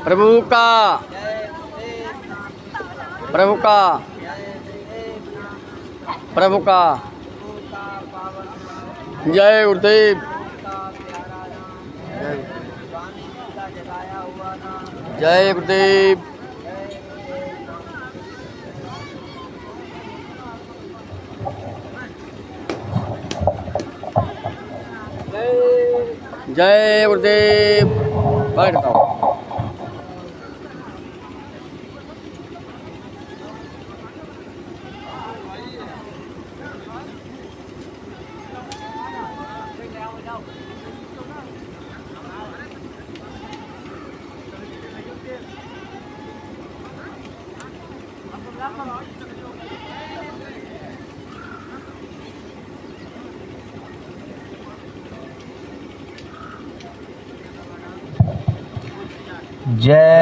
प्रभु का प्रभु का प्रभु का जय गुरुदेव जय गुरुदेव जय गुरुदेव। बैठता हूँ। जय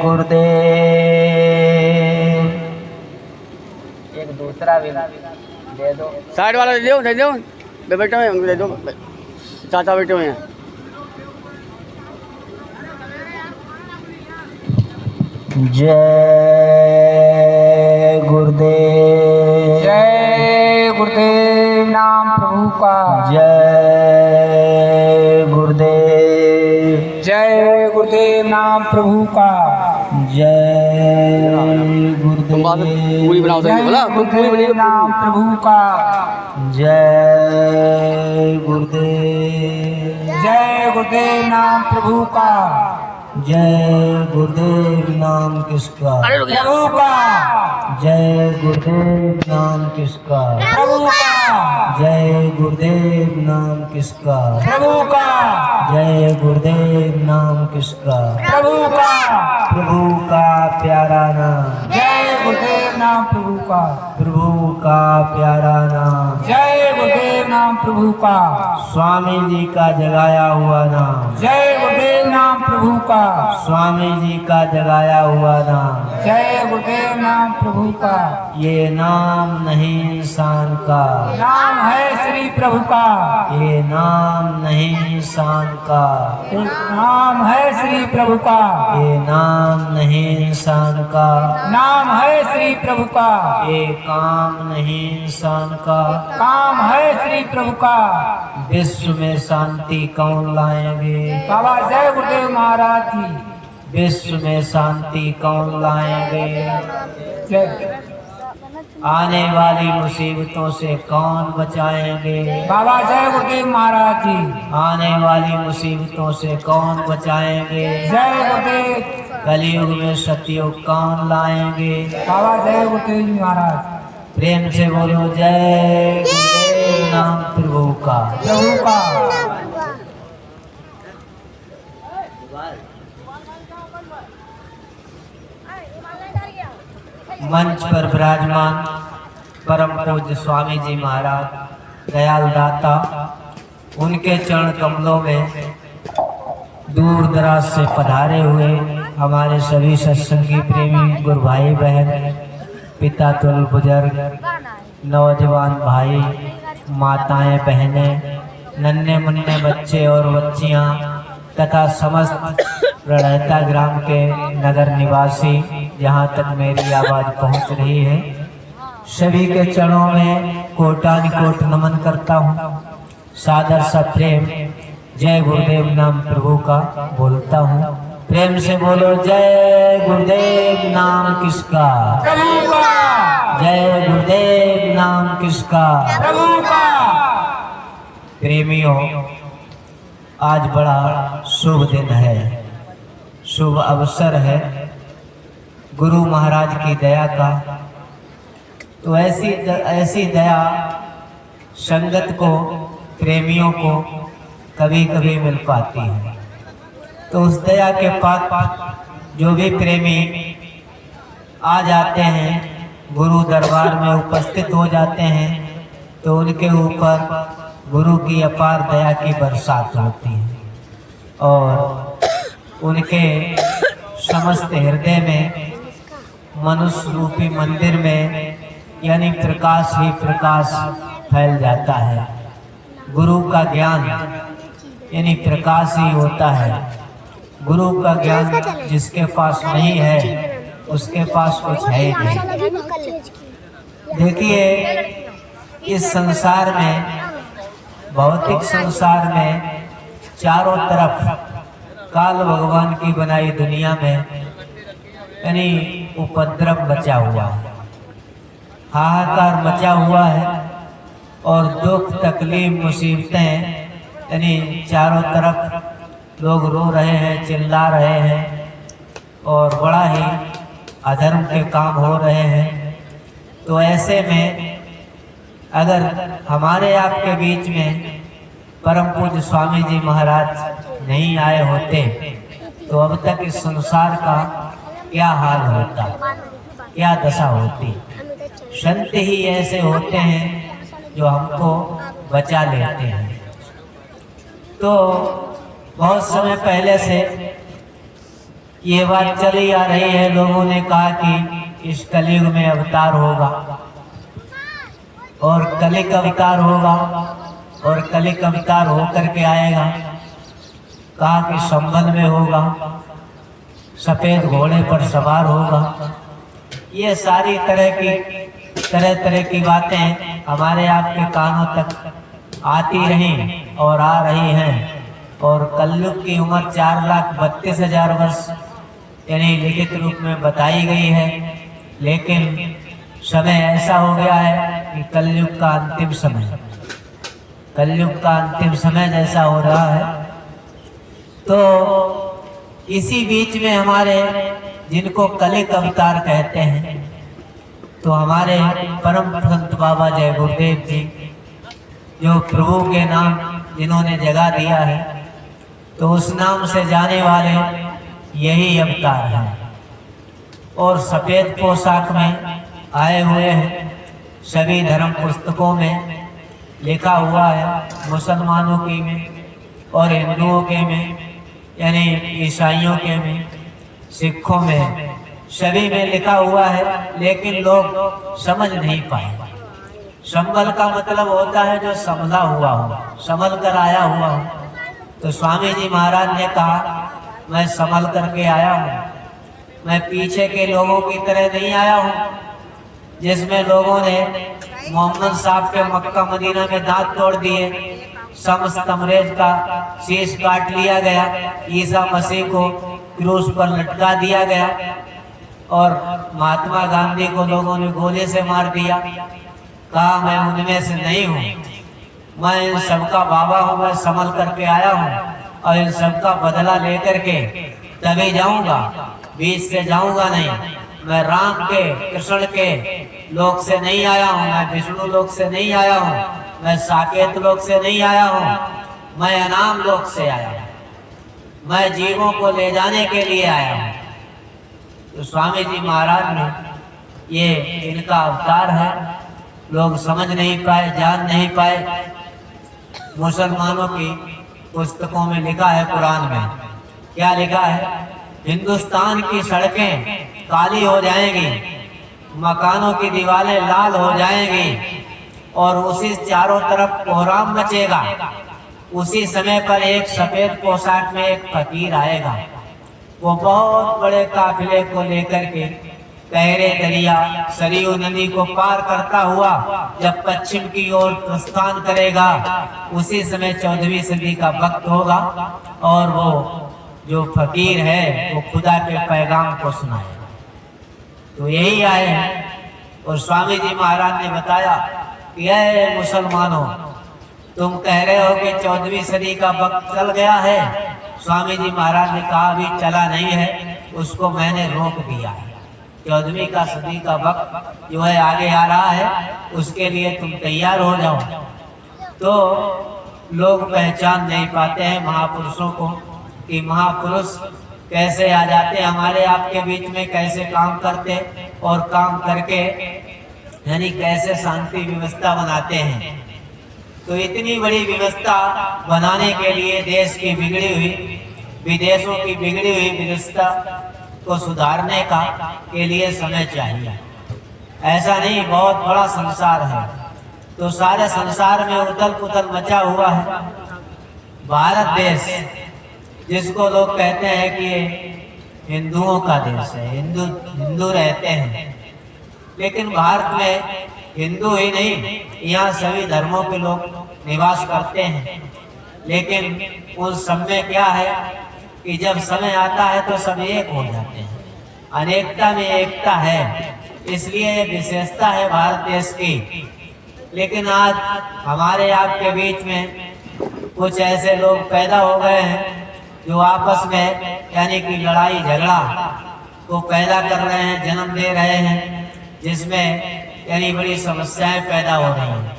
गुरुदेव। एक दूसरा भी दे दो। साइड वाला दे दो बेटा में दे दो। चाचा बैठे हुए हैं। जय गुरुदेव। जय गुरुदेव नाम प्रभु का। जय गुरुदेव। जय गुरुदेव नाम प्रभु का। जय तुम बात पूरी बनाओ तो बोला तुम पूरी बनी नाम प्रभु का। जय गुरुदेव। जय गुरुदेव नाम प्रभु का। जय गुरुदेव नाम किसका? प्रभु का। जय गुरुदेव नाम किसका? प्रभु का। जय गुरुदेव नाम किसका? प्रभु का। जय गुरुदेव नाम किसका? प्रभु का। प्रभु का प्यारा नाम। जय गुरुदेव नाम प्रभु का। प्रभु का प्यारा नाम। जय गुरुदेव नाम प्रभु का। स्वामी जी का जगाया हुआ नाम। जय गुरुदेव नाम प्रभु का। स्वामी जी का जगाया हुआ नाम। जय गुरुदेव नाम प्रभु का। ये नाम नहीं इंसान का। नाम है श्री प्रभु का। ये नाम नहीं इंसान का। नाम है श्री प्रभु का। ये नाम नहीं इंसान का। नाम है श्री प्रभु का। ये काम नहीं इंसान का। काम है श्री प्रभु का। विश्व में शांति कौन लाएंगे? बाबा जय गुरुदेव महाराज जी। विश्व में शांति कौन लाएंगे? आने वाली मुसीबतों से कौन बचाएंगे? बाबा जय गुरुदेव महाराज जी। आने वाली मुसीबतों से कौन बचाएंगे? जय गुरुदेव। कलयुग में सतयुग कौन लाएंगे? बाबा जय गुरुदेव जी महाराज। प्रेम से बोलो जय गुरुदेव नाम प्रभु का। प्रभु का। मंच पर विराजमान परम पूज्य स्वामी जी महाराज दयाल दाता, उनके चरण कमलों में दूर दराज से पधारे हुए हमारे सभी सत्संगी प्रेमी गुरु भाई बहन, पिता तुल बुजुर्ग, नौजवान भाई, माताएं बहनें, नन्हे मुन्ने बच्चे और बच्चियां तथा समस्त रड़हता ग्राम के नगर निवासी, जहां तक मेरी आवाज पहुंच रही है, सभी के चरणों में कोटानुकोट नमन करता हूं। सादर सा प्रेम जय गुरुदेव नाम प्रभु का बोलता हूं। प्रेम से बोलो जय गुरुदेव नाम किसका? प्रभु का। जय गुरुदेव नाम किसका? प्रभु का। प्रेमियों, आज बड़ा शुभ दिन है, शुभ अवसर है गुरु महाराज की दया का। तो ऐसी दया संगत को, प्रेमियों को कभी कभी मिल पाती है। तो उस दया के पात्र जो भी प्रेमी आ जाते हैं, गुरु दरबार में उपस्थित हो जाते हैं, तो उनके ऊपर गुरु की अपार दया की बरसात होती है और उनके समस्त हृदय में मनुष्य रूपी मंदिर में यानी प्रकाश ही प्रकाश फैल जाता है। गुरु का ज्ञान यानी प्रकाश ही होता है। गुरु का ज्ञान जिसके पास नहीं है उसके पास कुछ है ही नहीं। देखिए, इस संसार में, भौतिक संसार में चारों तरफ काल भगवान की बनाई दुनिया में यानी उपद्रव मचा हुआ है, हाहाकार मचा हुआ है और दुख तकलीफ मुसीबतें यानी चारों तरफ लोग रो रहे हैं, चिल्ला रहे हैं और बड़ा ही अधर्म के काम हो रहे हैं। तो ऐसे में अगर हमारे आपके बीच में परम पूज्य स्वामी जी महाराज नहीं आए होते तो अब तक इस संसार का क्या हाल होता, क्या दशा होती। संत ही ऐसे होते हैं जो हमको बचा लेते हैं। तो बहुत समय पहले से ये बात चली आ रही है, लोगों ने कहा कि इस कलयुग में अवतार होगा और कलिक अवतार होगा और कलिक अवतार होकर के आएगा। कहा कि संबल में होगा, सफेद घोड़े पर सवार होगा। ये सारी तरह तरह की बातें हमारे आपके कानों तक आती रही और आ रही हैं। और कलयुग की उम्र 4,32,000 वर्ष यानी लिखित रूप में बताई गई है, लेकिन समय ऐसा हो गया है कि कलयुग का अंतिम समय, कलयुग का अंतिम समय जैसा हो रहा है। तो इसी बीच में हमारे जिनको कलिक अवतार कहते हैं, तो हमारे परम संत बाबा जय गुरुदेव जी जो प्रभु के नाम जिन्होंने जगा दिया है, तो उस नाम से जाने वाले यही अवतार हैं और सफ़ेद पोशाक में आए हुए हैं। सभी धर्म पुस्तकों में लिखा हुआ है, मुसलमानों की में और हिंदुओं के में यानी ईसाइयों के में, सिखों में, सभी में लिखा हुआ है, लेकिन लोग समझ नहीं पाए। संभल का मतलब होता है जो संभला हुआ हो, संभल कर आया हुआ हो। तो स्वामी जी महाराज ने कहा मैं संभल करके आया हूँ, मैं पीछे के लोगों की तरह नहीं आया हूँ जिसमें लोगों ने मोहम्मद साहब के मक्का मदीना में दांत तोड़ दिए, समस्त अंग्रेज का शीश काट लिया गया, ईसा मसीह को क्रूस पर लटका दिया गया और महात्मा गांधी को लोगों ने गोले से मार दिया। कहा मैं उनमें से नहीं हूँ, मैं इन सबका बाबा हूँ, मैं संभल करके आया हूँ और इन सबका बदला लेकर के तभी जाऊंगा, बीच से जाऊंगा नहीं। मैं राम के कृष्ण के लोक से नहीं आया हूँ, मैं विष्णु लोक से नहीं आया हूँ, मैं साकेत लोक से नहीं आया हूँ, मैं अनाम लोक से आया हूँ, मैं जीवों को ले जाने के लिए आया हूँ। तो स्वामी जी महाराज ने ये इनका अवतार है, लोग समझ नहीं पाए, जान नहीं पाए। मुसलमानों की पुस्तकों में लिखा है, कुरान में क्या लिखा है, हिंदुस्तान की सड़कें काली हो जाएंगी, मकानों की दीवारें लाल हो जाएंगी और उसी चारों तरफ कोहराम मचेगा। उसी समय पर एक सफेद पोशाक में एक फकीर आएगा, वो बहुत बड़े काफिले को लेकर के गहरे दरिया सरयू नदी को पार करता हुआ जब पश्चिम की ओर प्रस्थान करेगा, उसी समय 14वीं सदी का वक्त होगा और वो जो फकीर है वो खुदा के पैगाम को सुनाएगा। तो यही आए हैं और स्वामी जी महाराज ने बताया कि ऐ मुसलमानों, तुम कह रहे हो कि 14वीं सदी का वक्त चल गया है। स्वामी जी महाराज ने कहा अभी चला नहीं है, उसको मैंने रोक दिया है। 14वीं का सदी का वक्त जो है आगे आ रहा है, उसके लिए तुम तैयार हो जाओ। तो लोग पहचान नहीं पाते हैं महापुरुषों को कि महापुरुष कैसे आ जाते हमारे आपके बीच में, कैसे काम करते और काम करके यानी कैसे शांति व्यवस्था बनाते हैं। तो इतनी बड़ी व्यवस्था बनाने के लिए देश की बिगड़ी हुई, विदेशों की बिगड़ी हुई व्यवस्था को सुधारने का के लिए समय चाहिए। ऐसा नहीं, बहुत बड़ा संसार है, तो सारे संसार में उथल पुथल मचा हुआ है। भारत देश जिसको लोग कहते हैं कि हिंदुओं का देश है, हिंदू रहते हैं, लेकिन भारत में हिंदू ही नहीं, यहाँ सभी धर्मों के लोग निवास करते हैं। लेकिन उस सब में क्या है कि जब समय आता है तो सब एक हो जाते हैं। अनेकता में एकता है, इसलिए ये विशेषता है भारत देश की। लेकिन आज हमारे आपके बीच में कुछ ऐसे लोग पैदा हो गए हैं जो आपस में यानी कि लड़ाई झगड़ा को पैदा कर रहे हैं, जन्म दे रहे हैं, जिसमें यानी बड़ी समस्याएं पैदा हो रही हैं।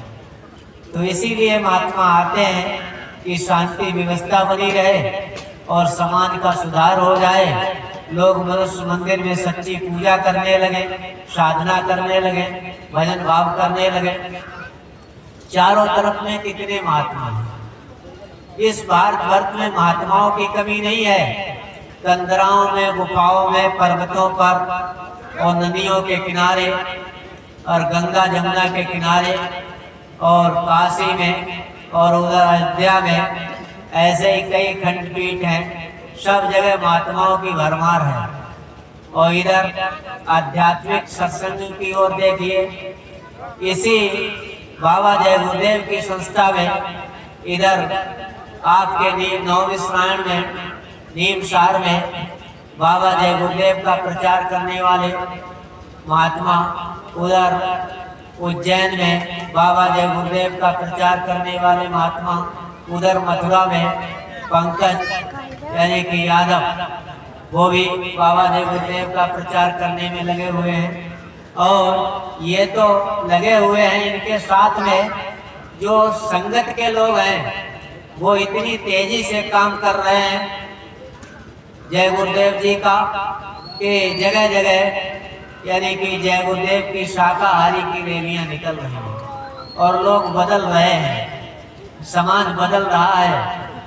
तो इसीलिए महात्मा आते हैं कि शांति व्यवस्था बनी रहे और समाज का सुधार हो जाए। लोग मनुष्य मंदिर में सच्ची पूजा करने लगे, साधना करने लगे, भजन भाव करने लगे। चारों तरफ में कितने महात्मा हैं। इस भारतवर्ष में महात्माओं की कमी नहीं है। कंदराओं में, गुफाओं में, पर्वतों पर और नदियों के किनारे और गंगा जमुना के किनारे और काशी में और उधर अयोध्या में ऐसे ही कई खंडपीठ हैं। सब जगह महात्माओं की भरमार है। और इधर आध्यात्मिक सत्संग की ओर देखिए, इसी बाबा जय गुरुदेव की संस्था में इधर आपके नौवीं श्रावण में नीमसार में बाबा जय गुरुदेव का प्रचार करने वाले महात्मा, उधर उज्जैन में बाबा जय गुरुदेव का प्रचार करने वाले महात्मा, उधर मथुरा में पंकज यानी कि यादव, वो भी बाबा जय गुरुदेव का प्रचार करने में लगे हुए हैं। और ये तो लगे हुए हैं, इनके साथ में जो संगत के लोग हैं वो इतनी तेजी से काम कर रहे हैं जय गुरुदेव जी का कि जगह जगह यानी कि जय गुरुदेव की शाकाहारी की रैलियां निकल रही हैं और लोग बदल रहे हैं, समाज बदल रहा है,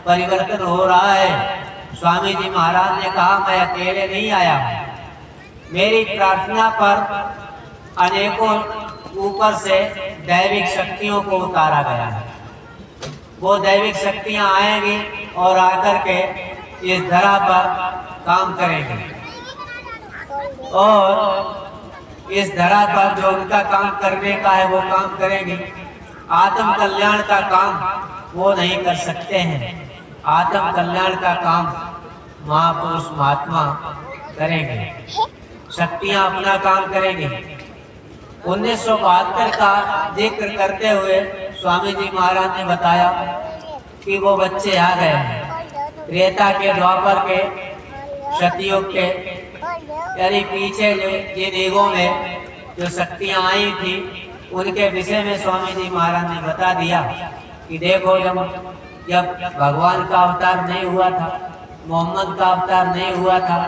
परिवर्तन हो रहा है। स्वामी जी महाराज ने कहा, मैं अकेले नहीं आया, मेरी प्रार्थना पर अनेकों ऊपर से दैविक शक्तियों को उतारा गया है। वो दैविक शक्तियां आएंगी और आकर के इस धरा पर काम करेंगे और इस धरा पर जो उनका काम करने का है वो काम करेंगे। आत्म कल्याण का काम वो नहीं कर सकते हैं। आत्म कल्याण का काम महापुरुष महात्मा करेंगे, शक्तियां अपना काम करेंगी। 1972 का जिक्र करते हुए स्वामी जी महाराज ने बताया कि वो बच्चे आ गए हैं त्रेता के, द्वापर के, सतयुग के, यानी पीछे जो जिन युगों में जो शक्तियां आई थी उनके विषय में स्वामी जी महाराज ने बता दिया कि देखो, जब भगवान का अवतार नहीं हुआ था, मोहम्मद का अवतार नहीं हुआ था,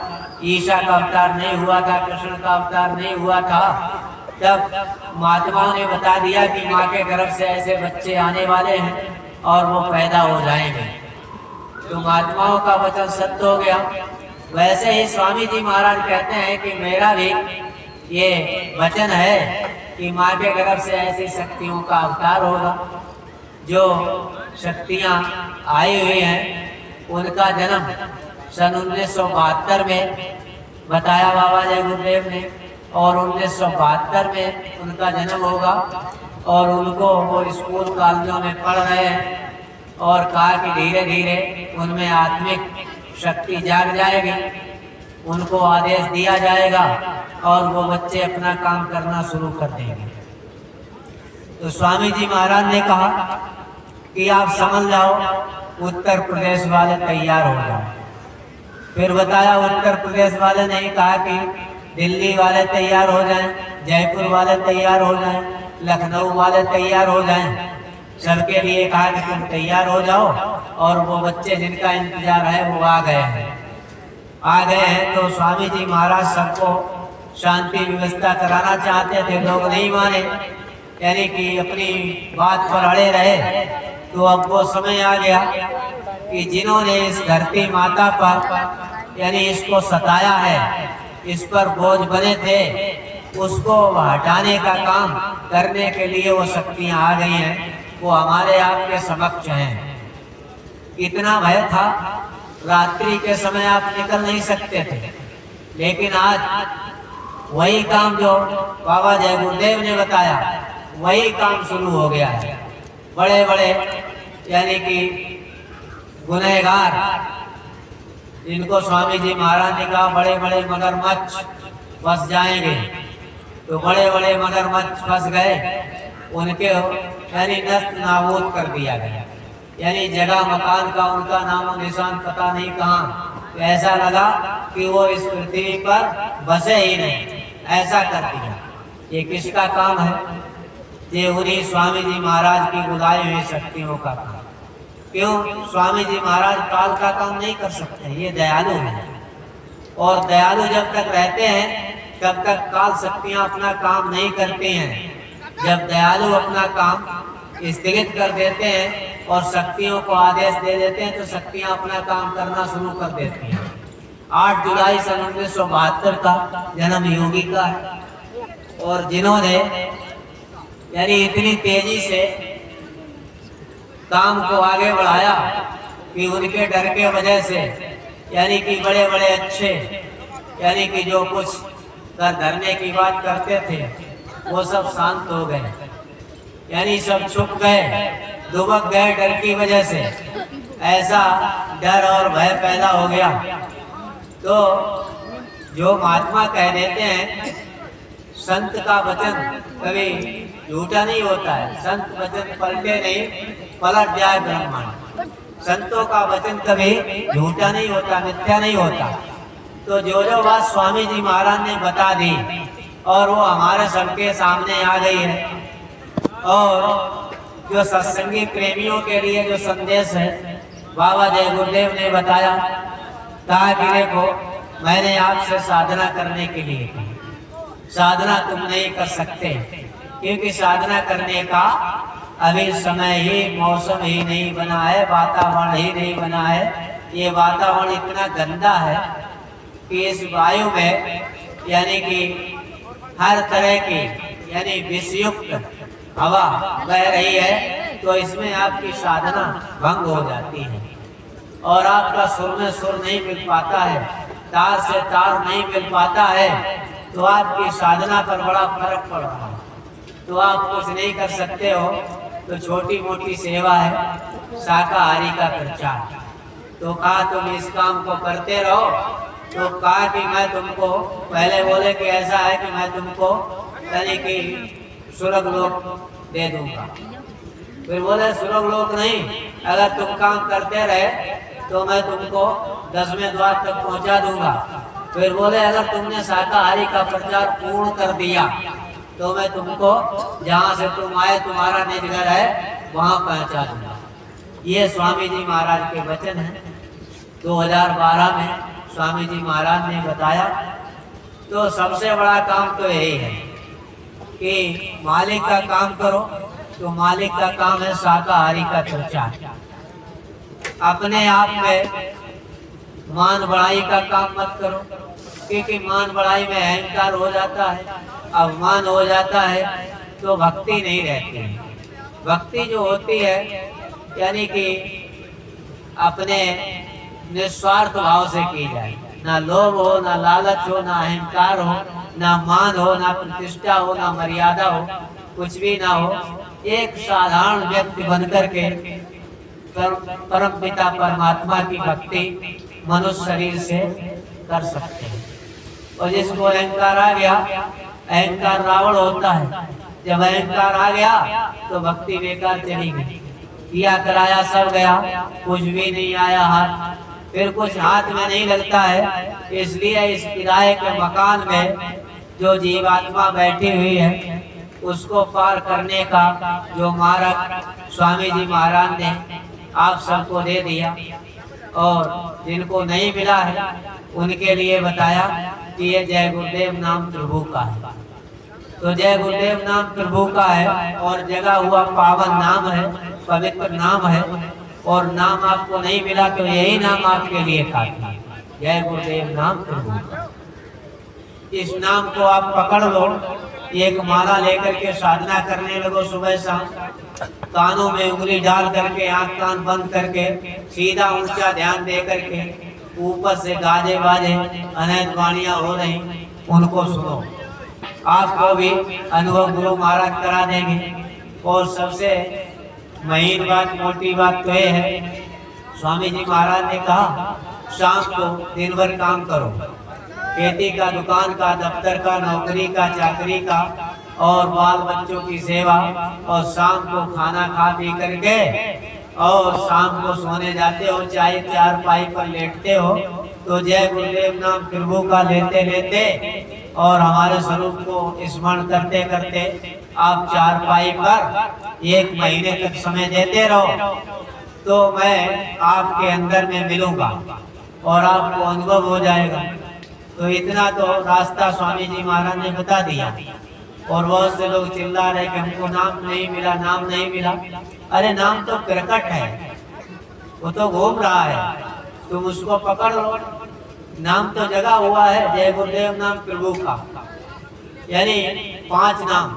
ईसा का अवतार नहीं हुआ था, कृष्ण का अवतार नहीं हुआ था, तब महात्माओं ने बता दिया कि माँ के गर्भ से ऐसे बच्चे आने वाले हैं और वो पैदा हो जाएंगे। तो महात्माओं का वचन सत्य हो गया। वैसे ही स्वामी जी महाराज कहते हैं कि मेरा भी ये वचन है कि माँ के गर्भ से ऐसी शक्तियों का अवतार होगा। जो शक्तियाँ आई हुई हैं उनका जन्म सन 1972 में बताया बाबा जय गुरुदेव ने, और 1972 में उनका जन्म होगा और उनको वो स्कूल कॉलेजों में पढ़ रहे हैं और कहा कि धीरे धीरे उनमें आत्मिक शक्ति जाग जाएगी, उनको आदेश दिया जाएगा और वो बच्चे अपना काम करना शुरू कर देंगे। तो स्वामी जी महाराज ने कहा कि आप समझ जाओ, उत्तर प्रदेश वाले तैयार हो जाओ। फिर बताया उत्तर प्रदेश वाले नहीं कहा कि दिल्ली वाले तैयार हो जाएं, जयपुर वाले तैयार हो जाएं, लखनऊ वाले तैयार हो जाएं। सबके लिए कहा कि तुम तैयार हो जाओ और वो बच्चे जिनका इंतजार है वो आ गए हैं। आ गए हैं, तो स्वामी जी महाराज सबको शांति व्यवस्था कराना चाहते थे, लोग नहीं माने, यानी कि अपनी बात पर अड़े रहे। तो अब वो समय आ गया कि जिन्होंने इस धरती माता पर यानी इसको सताया है, इस पर बोझ बने थे, उसको हटाने का काम करने के लिए वो शक्तियां आ गई हैं, वो हमारे आपके समक्ष हैं। इतना भय था, रात्रि के समय आप निकल नहीं सकते थे, लेकिन आज वही काम जो बाबा जय गुरुदेव ने बताया, वही काम शुरू हो गया है। बड़े बड़े यानी कि गुनहगार, जिनको स्वामी जी महाराज ने कहा बड़े बड़े मगरमच्छ फंस जाएंगे, तो बड़े बड़े मगरमच्छ फंस गए, उनके यानी नष्ट नाबूद कर दिया गया, यानी जगह मकान का उनका नामो निशान पता नहीं कहाँ। तो ऐसा लगा कि वो इस पृथ्वी पर बसे ही नहीं, ऐसा कर दिया। ये किसका काम है? ये उन्हीं स्वामी जी महाराज की बुलाई हुई शक्तियों का काम। क्यों? स्वामी जी महाराज काल का काम नहीं कर सकते, ये दयालु है, और दयालु जब तक रहते हैं तब तक काल शक्तियां अपना काम नहीं करती हैं। जब दयालु अपना काम स्थगित कर देते हैं और शक्तियों को आदेश दे देते हैं, तो शक्तियां अपना काम करना शुरू कर देती हैं। 8 जुलाई सन 1972 का जन्म योगी का है, और जिन्होंने यानी इतनी तेजी से काम को आगे बढ़ाया कि उनके डर के वजह से यानी कि बड़े बड़े अच्छे यानी कि जो कुछ कर धरने की बात करते थे, वो सब शांत हो गए, यानी सब छुप गए, दुबक गए डर की वजह से। ऐसा डर और भय पैदा हो गया। तो जो महात्मा कह देते हैं, संत का वचन कभी झूठा नहीं होता है, संत वचन पलटे नहीं, पलट जाए ब्रह्मांड। संतों का वचन कभी झूठा नहीं होता, मिथ्या नहीं होता। तो जो बात स्वामी जी महाराज ने बता दी और वो हमारे सबके सामने आ गई है, और जो सत्संगी प्रेमियों के लिए जो संदेश है बाबा जय गुरुदेव ने बताया, कहा कि देखो मैंने आपसे साधना करने के लिए कही, साधना तुम नहीं कर सकते, क्योंकि साधना करने का अभी समय ही, मौसम ही नहीं बना है, वातावरण ही नहीं बना है। ये वातावरण इतना गंदा है कि इस वायु में यानी कि हर तरह की यानी विषयुक्त हवा बह रही है, तो इसमें आपकी साधना भंग हो जाती है, और आपका सुर में सुर नहीं मिल पाता है, तार से तार नहीं मिल पाता है, तो आपकी साधना पर बड़ा फर्क पड़ रहा है। तो आप कुछ नहीं कर सकते हो, तो छोटी मोटी सेवा है शाकाहारी का प्रचार। तो कहा तुम इस काम को करते रहो। तो कहा कि मैं तुमको, पहले बोले कि ऐसा है कि मैं तुमको यानी कि स्वर्ग लोक दे दूंगा, फिर बोले स्वर्ग लोक नहीं, अगर तुम काम करते रहे तो मैं तुमको 10वें द्वार तक पहुंचा दूंगा। फिर बोले अगर तुमने शाकाहारी का प्रचार पूर्ण कर दिया तो मैं तुमको जहाँ से तुम आए, तुम्हारा निज घर है, वहाँ पहुँचा दूंगा। ये स्वामी जी महाराज के वचन हैं। 2012 में स्वामी जी महाराज ने बताया। तो सबसे बड़ा काम तो यही है कि मालिक का काम करो। तो मालिक का काम है शाकाहारी का प्रचार। अपने आप में मान बढ़ाई का काम मत करो, क्योंकि मान बढ़ाई में अहंकार हो जाता है, अवमान हो जाता है, तो भक्ति नहीं रहती है। भक्ति जो होती है यानी कि अपने निस्वार्थ भाव से की जाए, ना लोभ हो, ना लालच हो, ना अहंकार हो, ना मान हो, ना प्रतिष्ठा हो, ना मर्यादा हो, कुछ भी ना हो। एक साधारण व्यक्ति बनकर के परम पिता परमात्मा की भक्ति मनुष्य शरीर से कर सकते हैं। और जिसको अहंकार आ गया, अहंकार रावण होता है, जब अहंकार आ गया तो भक्ति बेकार चली गई, किया कराया सब गया, कुछ भी नहीं आया हाथ, फिर कुछ हाथ में नहीं लगता है। इसलिए इस किराए के मकान में जो जीवात्मा बैठी हुई है, उसको पार करने का जो मार्ग स्वामी जी महाराज ने आप सबको दे दिया, और जिनको नहीं मिला है उनके लिए बताया कि ये जय गुरुदेव नाम प्रभु का है। तो जय गुरुदेव नाम प्रभु का है और जगह हुआ पावन नाम है, पवित्र नाम है, और नाम आपको नहीं मिला तो यही नाम आपके लिए काफी है, जय गुरुदेव नाम प्रभु का। इस नाम को आप पकड़ लो, एक माला लेकर के साधना करने लगो सुबह शाम, कानों में उंगली डाल करके आंख कान बंद करके सीधा ऊंचा ध्यान दे करके ऊपर से गाजे बाजे अनैत वाणियां हो रही उनको सुनो। आपको भी अनुभव गुरु महाराज करा देंगे। और सबसे महीन बात, मोटी बात तो ये है, स्वामी जी महाराज ने कहा शाम को दिन भर काम करो, खेती का, दुकान का, दफ्तर का, नौकरी का, चाकरी का और बाल बच्चों की सेवा, और शाम को खाना खा पी करके और शाम को सोने जाते हो, चाहे चारपाई पर लेटते हो तो जय गुरुदेव नाम प्रभु का लेते लेते और हमारे स्वरूप को स्मरण करते करते आप चारपाई पर 1 महीने तक समय देते रहो, तो मैं आपके अंदर में मिलूंगा और आपको अनुभव हो जाएगा। तो इतना तो रास्ता स्वामी जी महाराज ने बता दिया। और बहुत से लोग चिल्ला रहे कि हमको नाम नहीं मिला, नाम नहीं मिला। अरे नाम तो प्रकट है, वो तो घूम रहा है, तुम उसको पकड़ लो। नाम तो जगा हुआ है जय गुरुदेव नाम प्रभु का, यानी 5 नाम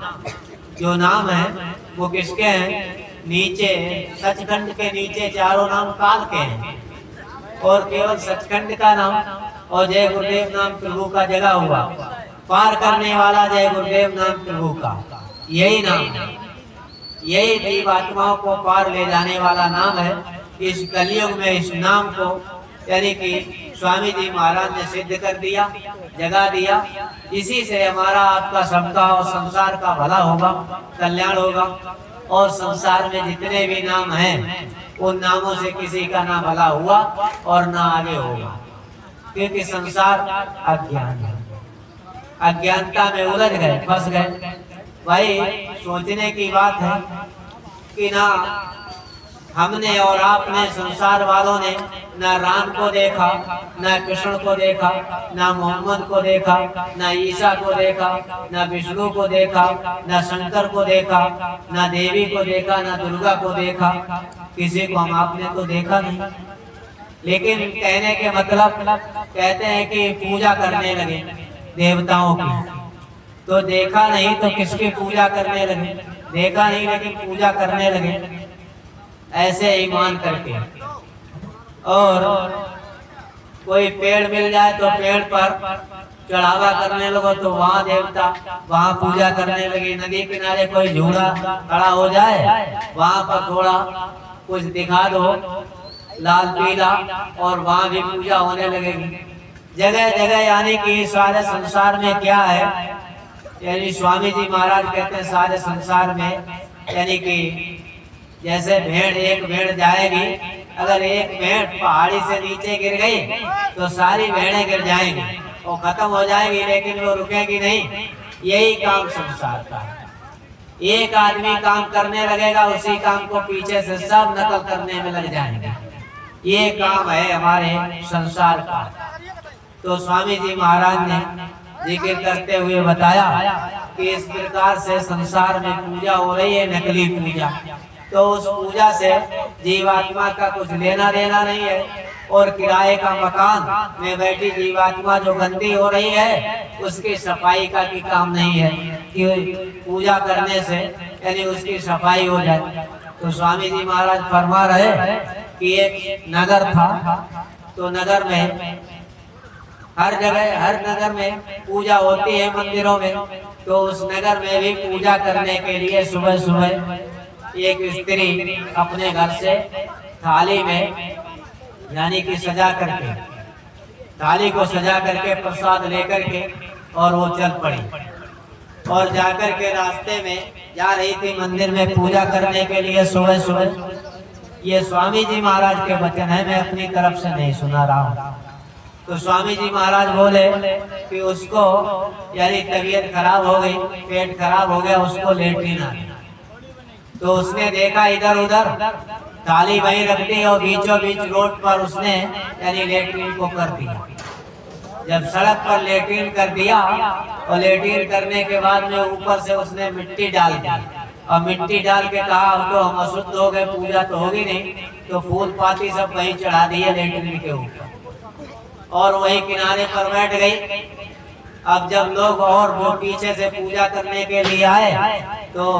जो नाम है वो किसके हैं? नीचे सचखंड के नीचे चारों नाम काल के हैं और केवल सचखंड का नाम और जय गुरुदेव नाम प्रभु का जगा हुआ, पार करने वाला जय गुरुदेव नाम प्रभु का यही नाम है। यही जीवात्माओं को पार ले जाने वाला नाम है। इस कलयुग में इस नाम को यानी कि स्वामी जी महाराज ने सिद्ध कर दिया, जगा दिया। इसी से हमारा, आपका, सबका और संसार का भला होगा, कल्याण होगा। और संसार में जितने भी नाम हैं उन नामों से किसी का ना भला हुआ और ना आगे होगा, क्योंकि संसार अज्ञान है। अज्ञानता में उलझ गए, फंस गए। भाई सोचने की बात है कि ना हमने और आपने, संसार वालों ने ना राम को देखा, ना कृष्ण को देखा, ना मोहम्मद को देखा, ना ईसा को देखा, ना विष्णु को देखा, ना शंकर को देखा, ना देवी को देखा, ना दुर्गा को देखा। किसी को हम आपने तो देखा नहीं, लेकिन कहने के मतलब कहते हैं कि पूजा करने लगे देवताओं की। तो देखा नहीं तो किसकी पूजा करने लगे? देखा नहीं लेकिन पूजा करने लगे, ऐसे ही मान करके। और कोई पेड़ मिल जाए तो पेड़ पर चढ़ावा करने लगो तो वहाँ देवता, वहाँ पूजा करने लगी। नदी किनारे कोई झूला खड़ा हो जाए, वहाँ पर थोड़ा कुछ दिखा दो लाल पीला और वहाँ भी पूजा होने लगेगी। जगह जगह, यानी कि सारे संसार में क्या है, यानी स्वामी जी महाराज कहते हैं सारे संसार में, यानी कि जैसे भेड़, एक भेड़ जाएगी, अगर एक भेड़ पहाड़ी से नीचे गिर गई तो सारी भेड़ें गिर जाएंगी और खत्म हो जाएगी, लेकिन वो रुकेगी नहीं। यही काम संसार का है। एक आदमी काम करने लगेगा, उसी काम को पीछे से सब नकल करने में लग जाएंगे। ये काम है हमारे संसार का। तो स्वामी जी महाराज ने जिक्र करते हुए बताया कि इस प्रकार से संसार में पूजा हो रही है, नकली पूजा। तो उस पूजा से जीवात्मा का कुछ लेना देना नहीं है। और किराए का मकान में बैठी जीवात्मा जो गंदी हो रही है, उसकी सफाई का भी काम नहीं है कि पूजा करने से यानी उसकी सफाई हो जाए। तो स्वामी जी महाराज फरमा रहे कि एक नगर था, तो नगर में हर जगह, हर नगर में पूजा होती है मंदिरों में। तो उस नगर में भी पूजा करने के लिए सुबह सुबह एक स्त्री अपने घर से थाली में, यानी कि सजा करके, थाली को सजा करके प्रसाद लेकर के और वो चल पड़ी और जाकर के रास्ते में जा रही थी मंदिर में पूजा करने के लिए सुबह सुबह। ये स्वामी जी महाराज के वचन है, मैं अपनी तरफ से नहीं सुना रहा हूँ। तो स्वामी जी महाराज बोले कि उसको यानी तबीयत खराब हो गई, पेट खराब हो गया, उसको लेटरिन आ गया। तो उसने देखा इधर उधर थाली वहीं रख दी और बीचों बीच रोड पर उसने यानी लेटरिन को कर दिया। जब सड़क पर लेटरिन कर दिया और लेटरिन करने के बाद में ऊपर से उसने मिट्टी डाल दी और मिट्टी डाल के कहा अब तो हम अशुद्ध हो गए, पूजा तो होगी नहीं, तो फूल पाती सब वहीं चढ़ा दिए लेटरिन के ऊपर और वहीं किनारे पर बैठ गई। अब जब लोग और वो पीछे से पूजा करने के लिए आए तो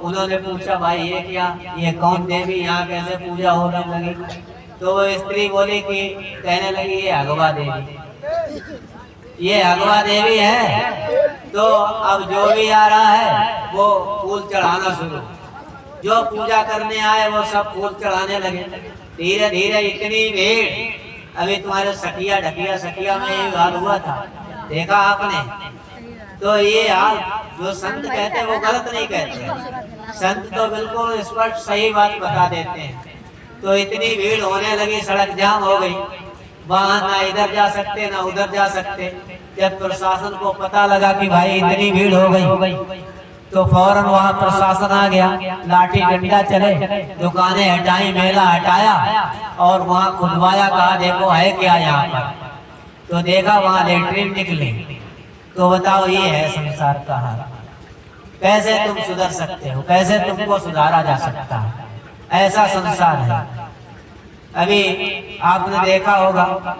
उन्होंने पूछा भाई ये क्या, ये कौन देवी, यहाँ कैसे पूजा होने लगी? तो वो स्त्री बोली कि कहने लगी ये अगवा देवी, ये अगवा देवी है। तो अब जो भी आ रहा है वो फूल चढ़ाना शुरू, जो पूजा करने आए वो सब फूल चढ़ाने लगे। धीरे धीरे इतनी भीड़, अभी तुम्हारे सखिया ढकिया सखिया में ये हाल हुआ था, देखा आपने? तो ये हाल जो संत कहते हैं वो गलत नहीं कहते, संत तो बिल्कुल स्पष्ट सही बात बता देते हैं। तो इतनी भीड़ होने लगी, सड़क जाम हो गई, वहां ना इधर जा सकते ना उधर जा सकते। जब प्रशासन को पता लगा कि भाई इतनी भीड़ हो गई तो फौरन वहां प्रशासन आ गया, लाठी डंडा चले, दुकानें हटाई, मेला हटाया और वहां खुलवाया, कहा देखो है क्या यहाँ पर। तो देखा वहां लेटरिन निकली। तो बताओ ये है संसार का हाल। कैसे तुम सुधर सकते हो, कैसे तुमको सुधारा जा सकता है? ऐसा संसार है। अभी आपने देखा होगा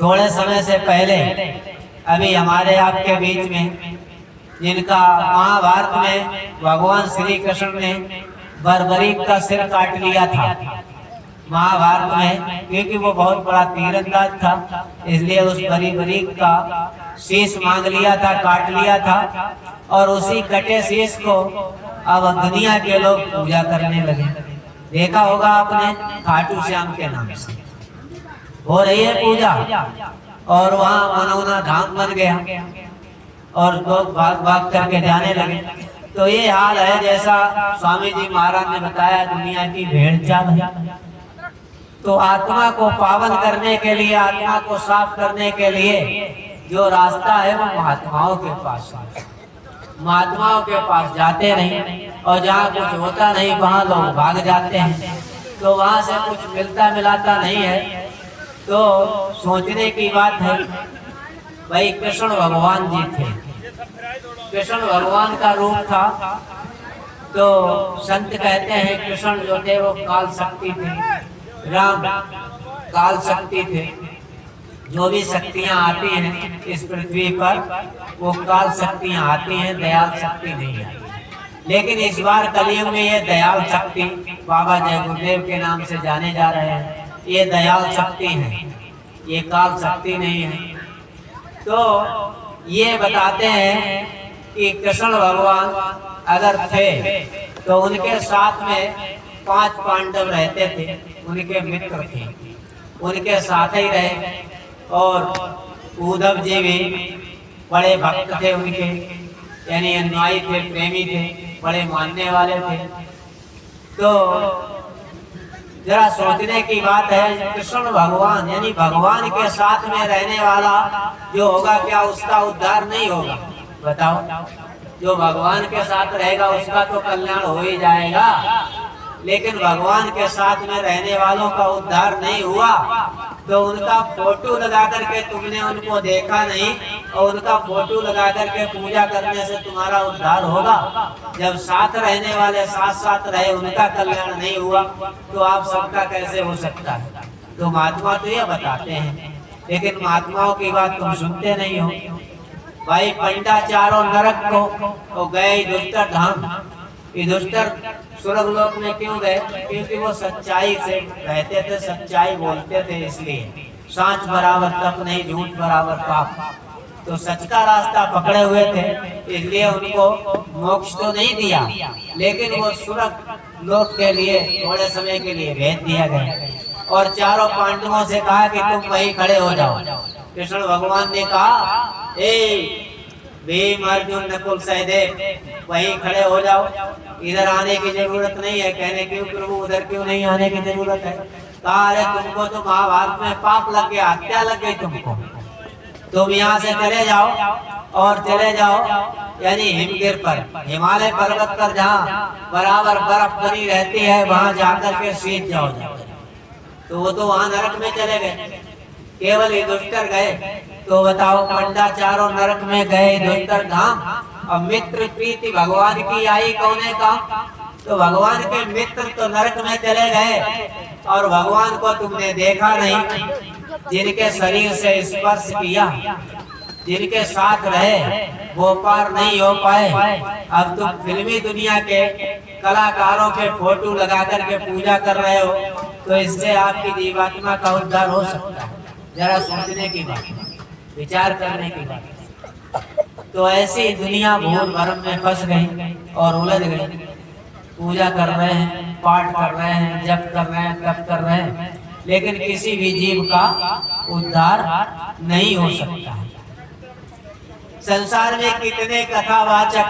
थोड़े समय से पहले अभी हमारे आपके बीच में जिनका महाभारत में भगवान श्री कृष्ण ने बर्बरीक का सिर काट लिया था महाभारत में, क्योंकि वो बहुत बड़ा तीरंदाज था, इसलिए उस बर्बरीक का शीश मांग लिया था, काट लिया था। और उसी कटे शीश को अब दुनिया के लोग पूजा करने लगे। देखा होगा आपने, खाटू श्याम के नाम से हो रही है पूजा और वहाँ मनोना धाम बन गया और लोग भाग भाग करके जाने लगे। तो ये हाल है जैसा स्वामी जी महाराज ने बताया, दुनिया की भेड़ चाल है। तो आत्मा को पावन करने के लिए, आत्मा को साफ करने के लिए जो रास्ता है वो महात्माओं के पास है। महात्माओं के पास जाते नहीं और जहाँ कुछ होता नहीं वहाँ लोग भाग जाते हैं। तो वहाँ से कुछ मिलता मिलाता नहीं है। तो सोचने की बात है, भाई कृष्ण भगवान जी थे, कृष्ण भगवान का रूप था। तो संत कहते हैं कृष्ण जो थे वो काल शक्ति थे, राम काल शक्ति थे। जो भी शक्तियाँ आती हैं इस पृथ्वी पर वो काल शक्तियाँ आती हैं, दयाल शक्ति नहीं आती। लेकिन इस बार कलयुग में ये दयाल शक्ति बाबा जय गुरुदेव के नाम से जाने जा रहे हैं, ये दयाल शक्ति है, ये काल शक्ति नहीं है। तो ये बताते हैं कि कृष्ण भगवान अगर थे तो उनके साथ में 5 पांडव रहते थे, उनके मित्र थे, उनके साथ ही रहे। और उद्धव जी भी बड़े भक्त थे उनके, यानी अनुयायी थे, प्रेमी थे, बड़े मानने वाले थे। तो जरा सोचने की बात है, कृष्ण भगवान यानी भगवान के साथ में रहने वाला जो होगा क्या उसका उद्धार नहीं होगा? बताओ, जो भगवान के साथ रहेगा उसका तो कल्याण हो ही जाएगा, लेकिन भगवान के साथ में रहने वालों का उद्धार नहीं हुआ तो उनका फोटो लगा करके तुमने उनको देखा नहीं और उनका फोटो लगा करके पूजा करने से तुम्हारा उद्धार होगा? जब साथ रहने वाले साथ साथ रहे, उनका कल्याण नहीं हुआ तो आप सबका कैसे हो सकता है? तो महात्मा तो ये बताते हैं, लेकिन महात्माओं की बात तुम सुनते नहीं हो। भाई पंडा चारों नरक को गए दुष्टर धाम। दुष्टर स्वर्ग लोक में क्यों गए? क्योंकि वो सच्चाई से रहते थे, सच्चाई बोलते थे, इसलिए सांच बराबर तप नहीं, झूठ बराबर पाप। तो सच का रास्ता पकड़े हुए थे, इसलिए उनको मोक्ष तो नहीं दिया, लेकिन वो स्वर्ग लोक के लिए थोड़े समय के लिए भेज दिया गया। और चारों पांडवों से कहा कि तुम वहीं खड़े हो जाओ। कृष्ण भगवान ने कहा, ए भीम अर्जुन नकुल सहदेव वहीं खड़े हो जाओ, इधर आने की जरूरत नहीं है। कहने क्यों प्रभु उधर क्यों नहीं आने की जरूरत है? कहा अरे तुमको तो महाभारत में पाप लग गया, हत्या लग गई तुमको, तुम यहाँ से चले जाओ और चले जाओ यानी हिमगिर पर, हिमालय पर्वत पर जहाँ बराबर बर्फ बनी रहती है, वहां जाकर के सीध जाओ जाकर, तो वो तो वहां नरक में चले गए। केवल युधिष्ठिर गए, तो बताओ पंडाचारों नरक में गए युधिष्ठिर धाम, और मित्र प्रीति भगवान की आई कौने काम, तो भगवान के मित्र तो नरक में चले गए, और भगवान को तुमने देखा नहीं, जिनके शरीर से स्पर्श किया, जिनके साथ रहे, वो पार नहीं हो पाए। अब तुम फिल्मी दुनिया के कलाकारों के फोटो लगा करके पूजा कर रहे हो, तो इससे आपकी जीवात्मा का उद्धार हो सकता है? जरा सोचने की बात, विचार करने की बात। तो ऐसी दुनिया भूल भरम में फंस गई और उलझ गई। पूजा कर रहे हैं, पाठ कर रहे हैं, जप कर रहे हैं, तप कर रहे हैं, लेकिन किसी भी जीव का उद्धार नहीं हो सकता है। संसार में कितने कथावाचक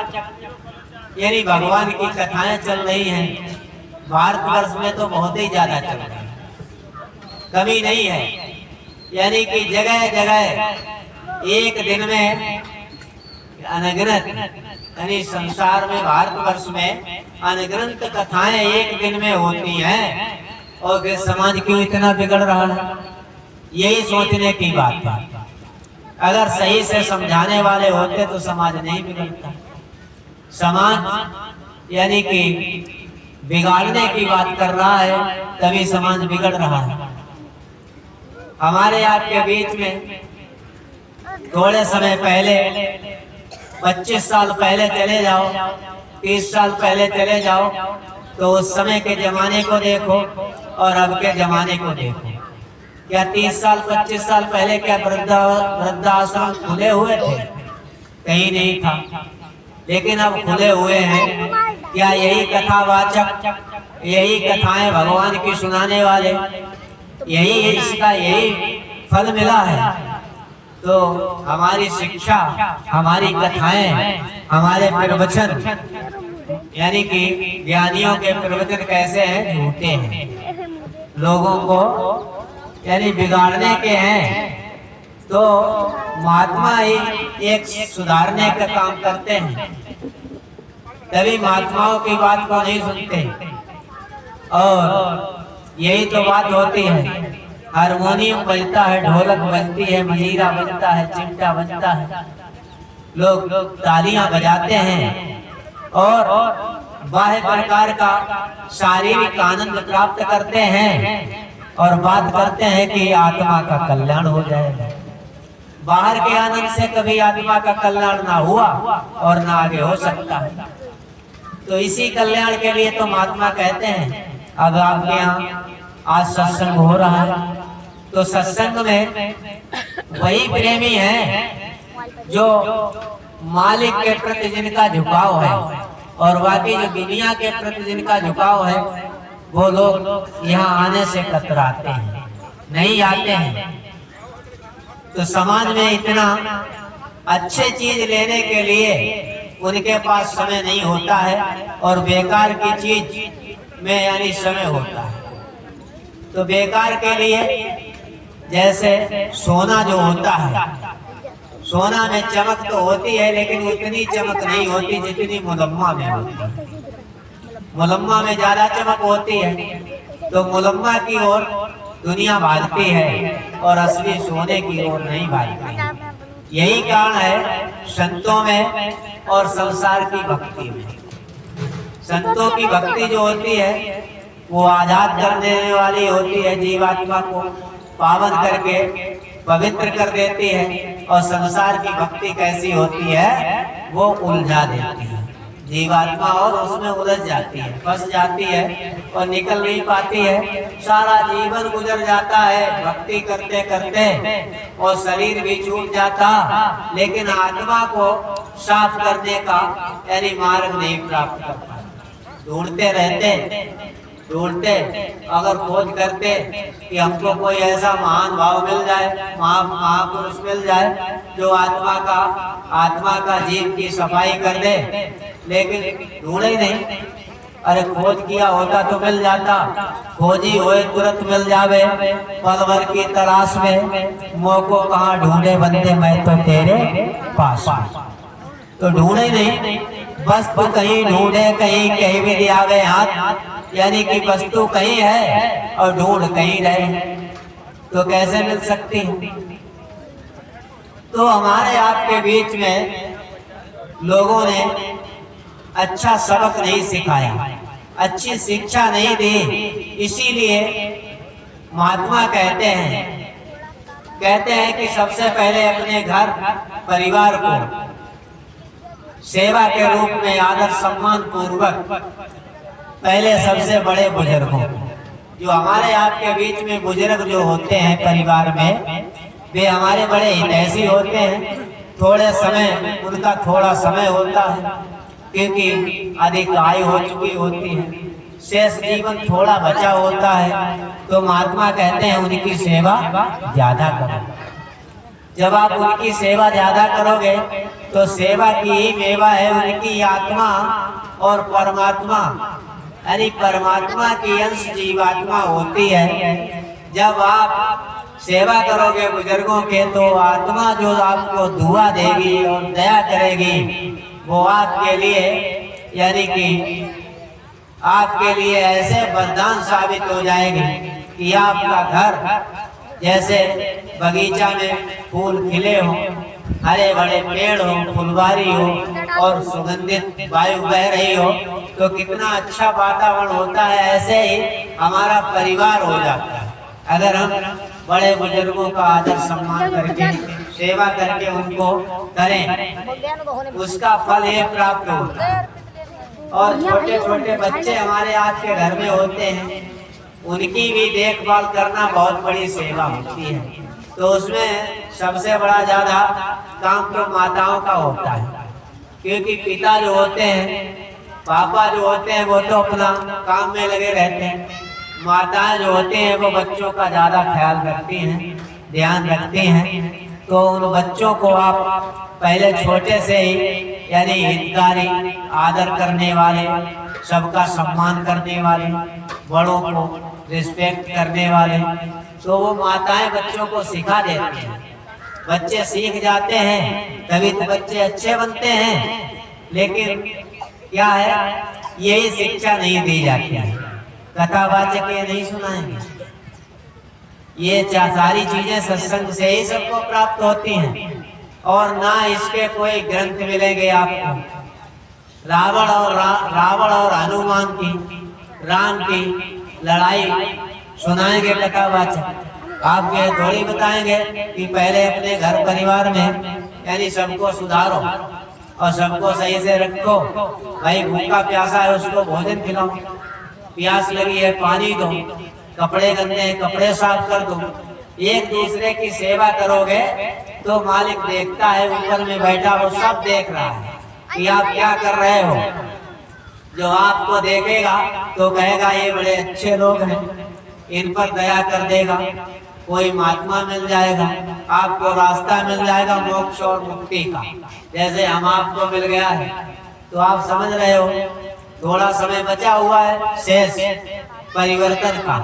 यानी भगवान की कथाएं चल रही हैं, भारतवर्ष में तो बहुत ही ज्यादा चल रही है, कमी नहीं है। यानी कि जगह जगह एक दिन में अनगिनत, यानी संसार में भारतवर्ष में अनगिनत कथाएं एक दिन में होती हैं, और फिर समाज क्यों इतना बिगड़ रहा है? यही सोचने की बात है। अगर सही से समझाने वाले होते तो समाज नहीं बिगड़ता। समाज यानी कि बिगाड़ने की बात कर रहा है, तभी समाज बिगड़ रहा है। हमारे आपके बीच में थोड़े समय पहले, 25 साल पहले चले जाओ, 30 साल पहले चले जाओ, तो उस समय के जमाने को देखो और अब के जमाने को देखो। क्या 30 साल 25 साल पहले क्या वृद्धाश्रम खुले हुए थे? कहीं नहीं था, लेकिन अब खुले हुए हैं। क्या यही कथावाचक, यही कथाएं भगवान की सुनाने वाले, यही इसका यही फल मिला है? तो हमारी शिक्षा, हमारी कथाएं, हमारे प्रवचन यानी कि ज्ञानियों के प्रवचन कैसे हैं? झूठे हैं, लोगों को यानी बिगाड़ने के हैं। तो महात्मा ही एक सुधारने का काम करते हैं, तभी महात्माओं की बात को नहीं सुनते। और यही तो बात होती है, हारमोनियम बजता है, ढोलक बजती है, मंजीरा बजता है, चिमटा बजता है, लोग तालियां बजाते हैं और बाह्य प्रकार का शारीरिक आनंद प्राप्त करते हैं, और बात करते हैं कि आत्मा का कल्याण हो जाएगा। बाहर के आनंद से कभी आत्मा का कल्याण ना हुआ और ना आगे हो सकता है। तो इसी कल्याण के लिए तो महात्मा कहते हैं। अब आपके यहाँ आज सत्संग हो रहा है, तो सत्संग में वही प्रेमी है जो मालिक के प्रति जिनका झुकाव है, और बाकी जो दुनिया के प्रति जिनका झुकाव है, वो लोग यहाँ आने से कतराते हैं, नहीं आते हैं। तो समाज में इतना अच्छे चीज लेने के लिए उनके पास समय नहीं होता है, और बेकार की चीज में यानी समय होता है। तो बेकार के लिए जैसे सोना जो होता है, सोना में चमक तो होती है, लेकिन उतनी चमक नहीं होती जितनी मुलम्मा में होती है। मुलम्मा में ज्यादा चमक होती है, तो मुलम्मा की ओर दुनिया भागती है और असली सोने की ओर नहीं भागती। यही कारण है संतों में और संसार की भक्ति में। संतों की भक्ति जो होती है वो आजाद कर देने वाली होती है, जीवात्मा को पावन करके पवित्र कर देती है। और संसार की भक्ति कैसी होती है? वो उलझा देती है जीवात्मा, और उसमें उलझ जाती है, फंस जाती है और निकल नहीं पाती है। सारा जीवन गुजर जाता है भक्ति करते करते, और शरीर भी छूट जाता, लेकिन आत्मा को साफ करने का यानी मार्ग नहीं प्राप्त कर पाता। ढूंढते रहते, ढूंढते, अगर खोज करते कि हमको कोई ऐसा महान भाव मिल जाए, महापुरुष मिल जाए जो आत्मा का जीव की सफाई कर दे, लेकिन ढूंढे ही नहीं। अरे खोज किया होता तो मिल जाता, खोजी हुए तुरंत मिल जावे, पल भर की तलाश में मोको कहाँ ढूंढे बंदे मैं तो तेरे पास। तो ढूंढे नहीं, वस्तु कहीं ढूंढे कहीं कहीं भी दिया गए हाथ, यानी कि वस्तु कहीं है और ढूंढ कहीं रहे, तो कैसे मिल सकती है। तो हमारे आपके बीच में लोगों ने अच्छा सबक नहीं सिखाया, अच्छी शिक्षा नहीं दी, इसीलिए महात्मा कहते हैं कि सबसे पहले अपने घर परिवार को सेवा के रूप में आदर सम्मान पूर्वक, पहले सबसे बड़े बुजुर्गों जो हमारे आपके बीच में बुजुर्ग जो होते हैं परिवार में, वे हमारे बड़े हितैषी होते हैं। थोड़े समय उनका थोड़ा समय होता है क्योंकि अधिक आयु हो चुकी होती है, शेष जीवन थोड़ा बचा होता है, तो महात्मा कहते हैं उनकी सेवा ज्यादा करो। जब आप उनकी सेवा ज्यादा करोगे तो सेवा की ही मेवा है उनकी आत्मा और परमात्मा, यानी परमात्मा की अंश जीवात्मा होती है। जब आप सेवा करोगे बुजुर्गों के तो आत्मा जो आपको दुआ देगी और दया करेगी, वो आपके लिए यानी कि आपके लिए ऐसे वरदान साबित हो जाएगी कि आपका घर जैसे बगीचा में फूल खिले हो, हरे भरे पेड़ हो, फुलवारी हो और सुगंधित वायु बह रही हो, तो कितना अच्छा वातावरण होता है। ऐसे ही हमारा परिवार हो जाता है अगर हम बड़े बुजुर्गों का आदर सम्मान करके सेवा करके उनको करें, उसका फल ये प्राप्त होता है। और छोटे छोटे बच्चे हमारे आज के घर में होते हैं, उनकी भी देखभाल करना बहुत बड़ी सेवा होती है। तो उसमें सबसे बड़ा ज्यादा काम तो माताओं का होता है, क्योंकि पिता जो होते हैं, पापा जो होते हैं, वो तो अपना काम में लगे रहते हैं। माताएं जो होती हैं वो बच्चों का ज्यादा ख्याल रखती हैं, ध्यान रखती हैं। तो उन बच्चों को आप पहले छोटे से ही यानी हितकारी, आदर करने वाले, सबका सम्मान करने वाले, बड़ों को रिस्पेक्ट करने वाले, तो वो माताएं बच्चों को सिखा देती हैं। बच्चे सीख जाते हैं, तभी तो बच्चे अच्छे बनते हैं। लेकिन क्या है, यही शिक्षा नहीं दी जाती है। कथावाचक ये नहीं सुनाएंगे, ये सारी चीजें सत्संग से ही सबको प्राप्त होती हैं और ना इसके कोई ग्रंथ मिलेंगे आपको। रावण और हनुमान की, राम की लड़ाई सुनाएंगे कथावाचक, आपके थोड़ी बताएंगे कि पहले अपने घर परिवार में यानी सबको सुधारो और सबको सही से रखो। भाई भूखा प्यासा है उसको भोजन खिलाओ, प्यास लगी है पानी दो, कपड़े गंदे हैं कपड़े साफ कर दो। एक दूसरे की सेवा करोगे तो मालिक देखता है, ऊपर में बैठा वो सब देख रहा है कि आप क्या कर रहे हो। जो आपको देखेगा तो कहेगा ये बड़े अच्छे लोग हैं, इन पर दया कर देगा, कोई महात्मा मिल जाएगा, आपको रास्ता मिल जाएगा मोक्ष और मुक्ति का, जैसे हम आपको मिल गया है। तो आप समझ रहे हो थोड़ा समय बचा हुआ है शेष परिवर्तन का,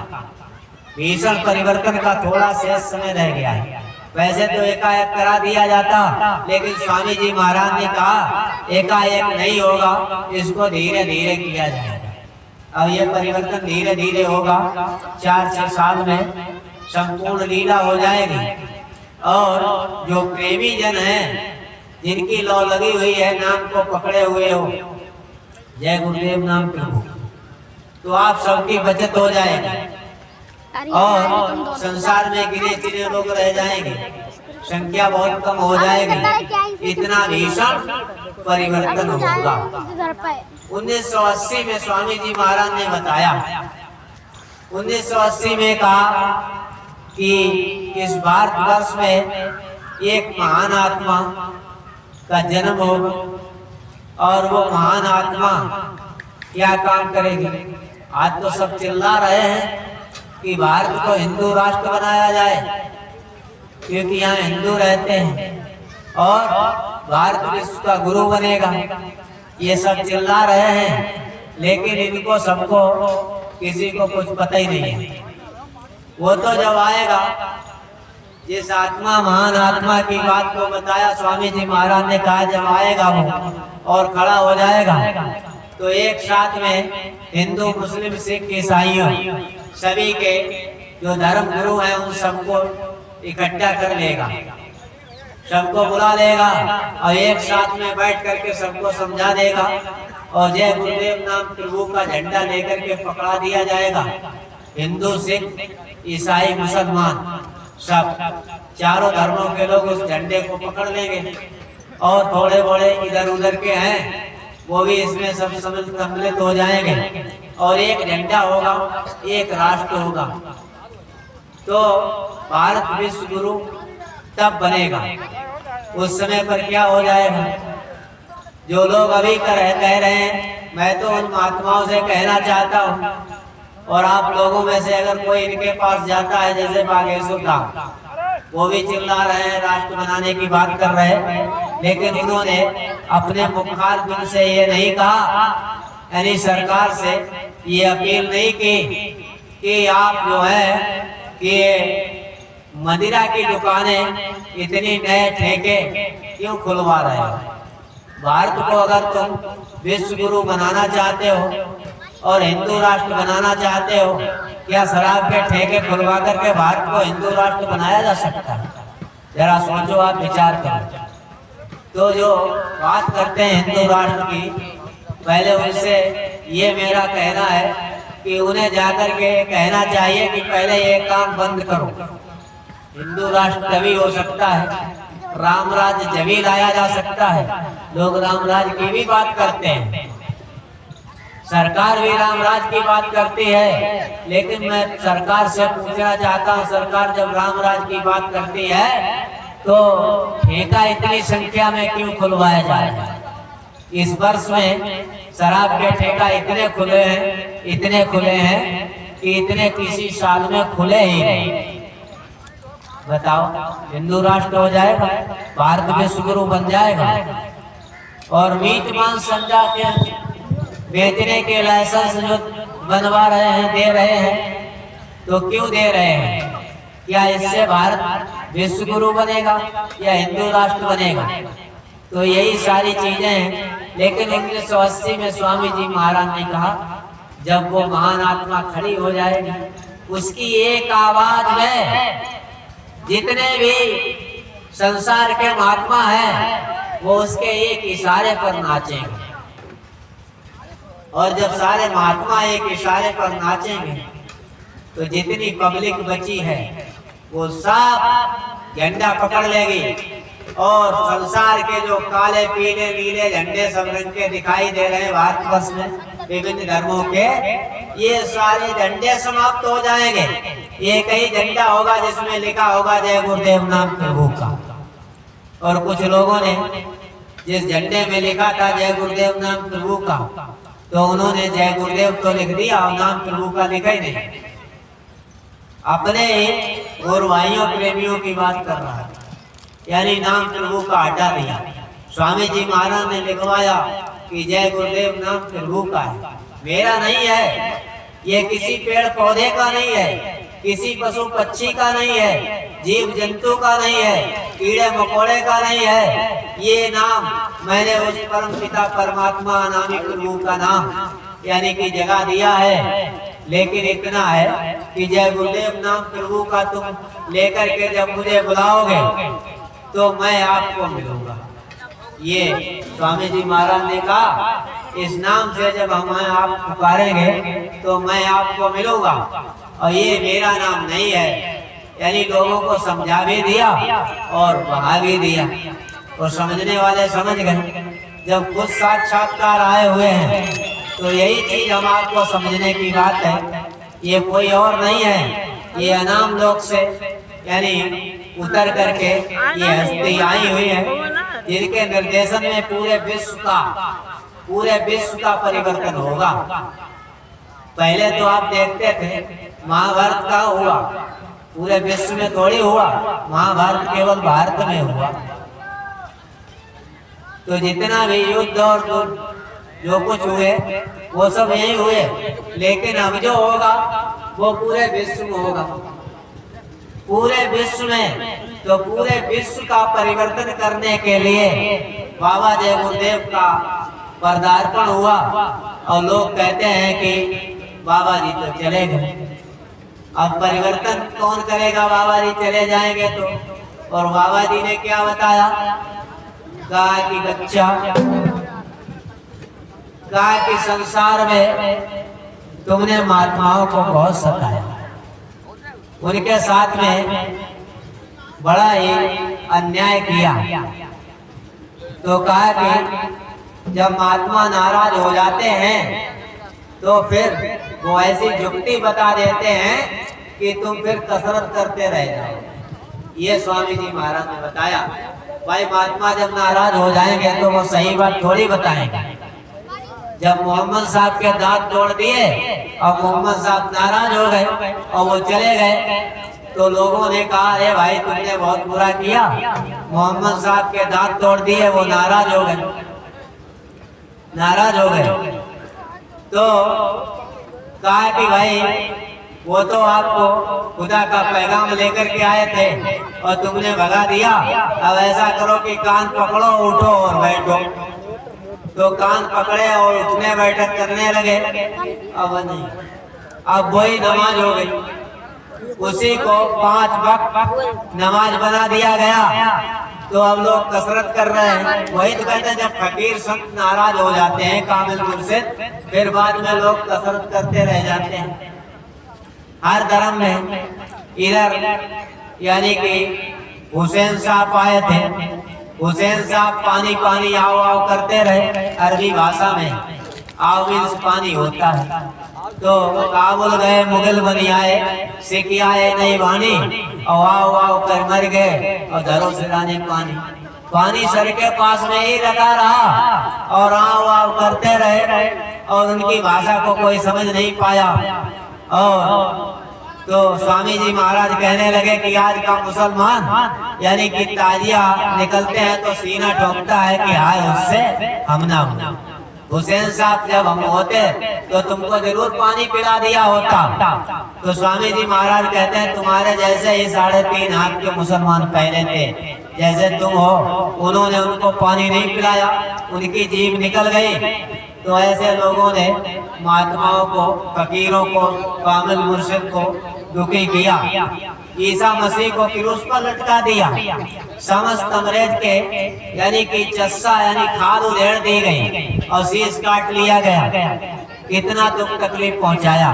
भीषण परिवर्तन का थोड़ा शेष समय रह गया है। वैसे तो एकाएक करा दिया जाता, लेकिन स्वामी जी महाराज ने कहा एकाएक नहीं होगा, इसको धीरे धीरे किया जाएगा। अब ये परिवर्तन धीरे धीरे होगा, 4-6 साल में संपूर्ण लीला हो जाएगी। और जो प्रेमी जन हैं, जिनकी लौ लगी हुई है, नाम को पकड़े हुए हो, जय गुरुदेव नाम प्रभु, तो आप सबकी बचत हो जाएगी और संसार में गिने चुने लोग रह जाएंगे, संख्या बहुत कम हो जाएगी। इतना भीषण परिवर्तन होगा। 1980 में स्वामी जी महाराज ने बताया, 1980 में कहा कि इस भारतवर्ष में एक महान आत्मा का जन्म होगा और वो महान आत्मा क्या काम करेगी। आज तो सब चिल्ला रहे हैं कि भारत को हिंदू राष्ट्र बनाया जाए, क्योंकि यहाँ हिंदू रहते हैं और भारत विश्व का गुरु बनेगा। ये सब चिल्ला रहे हैं, लेकिन इनको सबको किसी को कुछ पता ही नहीं है। वो तो जब आएगा, जिस आत्मा महान आत्मा की बात को बताया स्वामी जी महाराज ने कहा, जब आएगा वो और खड़ा हो जाएगा तो एक साथ में हिंदू मुस्लिम सिख ईसाइयों सभी के जो धर्म गुरु हैं उन सबको इकट्ठा कर लेगा, सबको बुला लेगा और एक साथ में बैठ करके सबको समझा देगा और जय गुरुदेव नाम प्रभु का झंडा लेकर के पकड़ा दिया जाएगा। हिंदू सिख ईसाई मुसलमान सब चारों धर्मों के लोग उस झंडे को पकड़ लेंगे और थोड़े बड़े इधर उधर के हैं वो भी इसमें सब सम्मिलित हो जाएंगे और एक झंडा होगा, एक राष्ट्र होगा। तो भारत विश्व गुरु तब बनेगा। उस समय पर क्या हो जाएगा, जो लोग अभी कह रहे हैं, मैं तो उन महात्माओं से कहना चाहता हूँ और आप लोगों में से अगर कोई इनके पास जाता है, जैसे बागेश्वर धाम, वो भी चिल्ला रहे हैं, राष्ट्र बनाने की बात कर रहे हैं, लेकिन उन्होंने अपने मुखार से ये नहीं कहा, यानी सरकार से ये अपील नहीं की कि आप जो है कि मदिरा की दुकानें इतनी नए ठेके क्यों खुलवा रहे हो। भारत को अगर तुम विश्व गुरु बनाना चाहते हो और हिंदू राष्ट्र बनाना चाहते हो, क्या शराब के ठेके खुलवा करके भारत को हिंदू राष्ट्र बनाया जा सकता है? जरा सोचो, आप विचार करो। तो जो बात करते हैं हिंदू राष्ट्र की, पहले उनसे ये मेरा कहना है कि उन्हें जाकर के कहना चाहिए कि पहले ये काम बंद करो। हिंदू राष्ट्र तभी हो सकता है, राम राज्य जभी लाया जा सकता है। लोग राम राज्य की भी बात करते हैं, सरकार भी राम राज्य की बात करती है, लेकिन मैं सरकार से पूछना चाहता हूँ, सरकार जब राम राज्य की बात करती है तो ठेका इतनी संख्या में क्यों खुलवाया जाए? इस वर्ष में शराब के ठेका इतने खुले हैं कि इतने किसी साल में खुले ही नहीं। बताओ, हिंदू राष्ट्र हो जाएगा, भारत विश्व गुरु बन जाएगा और मीट मांस संजा के बेचने के लाइसेंस जो बनवा रहे हैं, दे रहे हैं, तो क्यों दे रहे हैं? क्या इससे भारत विश्व गुरु बनेगा या हिंदू राष्ट्र बनेगा? तो यही सारी चीजें हैं। लेकिन 1980 में स्वामी जी महाराज ने कहा, जब वो महान आत्मा खड़ी हो जाएगी, उसकी एक आवाज में जितने भी संसार के महात्मा हैं वो उसके एक इशारे पर नाचेंगे। और जब सारे महात्मा एक इशारे पर नाचेंगे तो जितनी पब्लिक बची है वो सब झंडा पकड़ लेगी और संसार के जो काले पीले नीले झंडे सब रंग के दिखाई दे रहे हैं भारतवर्ष में विभिन्न धर्मों के, ये सारे झंडे समाप्त हो जाएंगे। एक ही झंडा होगा जिसमें लिखा होगा जय गुरुदेव नाम प्रभु का। और कुछ लोगों ने जिस झंडे में लिखा था जय गुरुदेव नाम प्रभु का, तो उन्होंने जय गुरुदेव तो लिख दिया और नाम प्रभु का लिखा ही नहीं। अपने गुरु भाइयों प्रेमियों की बात कर रहा है, यानी नाम प्रभु का हटा दिया। स्वामी जी महाराज ने लिखवाया कि जय गुरुदेव नाम प्रभु का है, मेरा नहीं है। ये किसी पेड़ पौधे का नहीं है, किसी पशु पक्षी का नहीं है, जीव जंतु का नहीं है, कीड़े मकोड़े का नहीं है। ये नाम मैंने उस परम पिता परमात्मा अनामी प्रभु का नाम यानी कि जगह दिया है। लेकिन इतना है कि जय गुरुदेव नाम प्रभु का तुम लेकर के जब मुझे बुलाओगे तो मैं आपको मिलूंगा। ये स्वामी जी महाराज ने कहा, इस नाम से जब हम आप पुकारेंगे तो मैं आपको मिलूंगा और ये मेरा नाम नहीं है। यानी लोगों को समझा भी दिया और बढ़ा भी दिया और समझने वाले समझ गए। जब खुद साक्षात्कार आए हुए हैं तो यही चीज हम आपको समझने की बात है। ये कोई और नहीं है, ये अनाम लोक से यानी उतर करके ये हस्ती आई हुई है, जिनके निर्देशन में पूरे विश्व का परिवर्तन होगा। पहले तो आप देखते थे महाभारत का हुआ, पूरे विश्व में थोड़ी हुआ, महाभारत केवल भारत में हुआ। तो जितना भी युद्ध और जो कुछ हुए वो सब यही हुए, लेकिन अब जो होगा वो पूरे विश्व में होगा। पूरे विश्व में, तो पूरे विश्व का परिवर्तन करने के लिए बाबा जय गुरुदेव का पदार्पण हुआ। और लोग कहते हैं कि बाबा जी तो चले गए, अब परिवर्तन कौन करेगा, बाबा जी चले जाएंगे तो। और बाबा जी ने क्या बताया, कहा कि बच्चा, कहा कि संसार में तुमने महात्माओं को बहुत सताया, उनके साथ में बड़ा ही अन्याय किया। तो कहा कि जब महात्मा नाराज हो जाते हैं तो फिर वो ऐसी युक्ति बता देते हैं कि तुम फिर कसरत करते रह जाओ। ये स्वामी जी महाराज ने बताया। भाई महात्मा जब नाराज हो जाएंगे तो वो सही बात थोड़ी बताएंगे। जब मोहम्मद साहब के दांत तोड़ दिए और मोहम्मद साहब नाराज हो गए और वो चले गए, तो लोगों ने कहा अरे भाई तुमने बहुत बुरा किया, मोहम्मद साहब के दांत तोड़ दिए, वो नाराज हो गए, नाराज हो गए। तो कहा कि भाई वो तो आपको खुदा का पैगाम लेकर के आए थे और तुमने भगा दिया, अब ऐसा करो कि कान पकड़ो, उठो और बैठो। तो कान पकड़े और उठने बैठक करने लगे। अब नहीं, अब वही नमाज हो गई, उसी को 5 वक्त नमाज बना दिया गया। तो अब लोग कसरत कर रहे हैं। वही तो कहते हैं जब फकीर संत नाराज हो जाते हैं कामिल मुर्शिद, फिर बाद में लोग कसरत करते रह जाते हैं। हर धर्म में इधर यानी कि हुसैन साहब आए थे, हुसैन साहब पानी पानी आओ आओ करते रहे। अरबी भाषा में आओ मीन्स पानी होता है। तो काबुल गए मुगल बनी आए, सिख आए नहीं वाणी, और आओ आओ कर मर गए और धरो सिराने पानी। पानी सर के पास में ही रखा रहा और आओ आओ करते रहे और उनकी भाषा को कोई समझ नहीं पाया। और तो स्वामी जी महाराज कहने लगे कि आज का मुसलमान यानी कि ताजिया निकलते हैं तो सीना ठोकता है कि हाय उससे हम ना हो। हुसैन साहब जब हम होते तो तुमको जरूर पानी पिला दिया होता। तो स्वामी जी महाराज कहते हैं तुम्हारे जैसे ही 3.5 हाथ के मुसलमान पहले थे, जैसे तुम हो, उन्होंने उनको पानी नहीं पिलाया, उनकी जीभ निकल गई। तो ऐसे लोगों ने महात्माओं को, फकीरों को, कामिल मुर्शिद को दुखी किया। ईसा मसीह को क्रूस पर लटका दिया, समस्त अंग्रेज के यानी कि चस्सा यानी खाल उधेड़ दी गई और शीश काट लिया गया। कितना दुख तकलीफ पहुंचाया।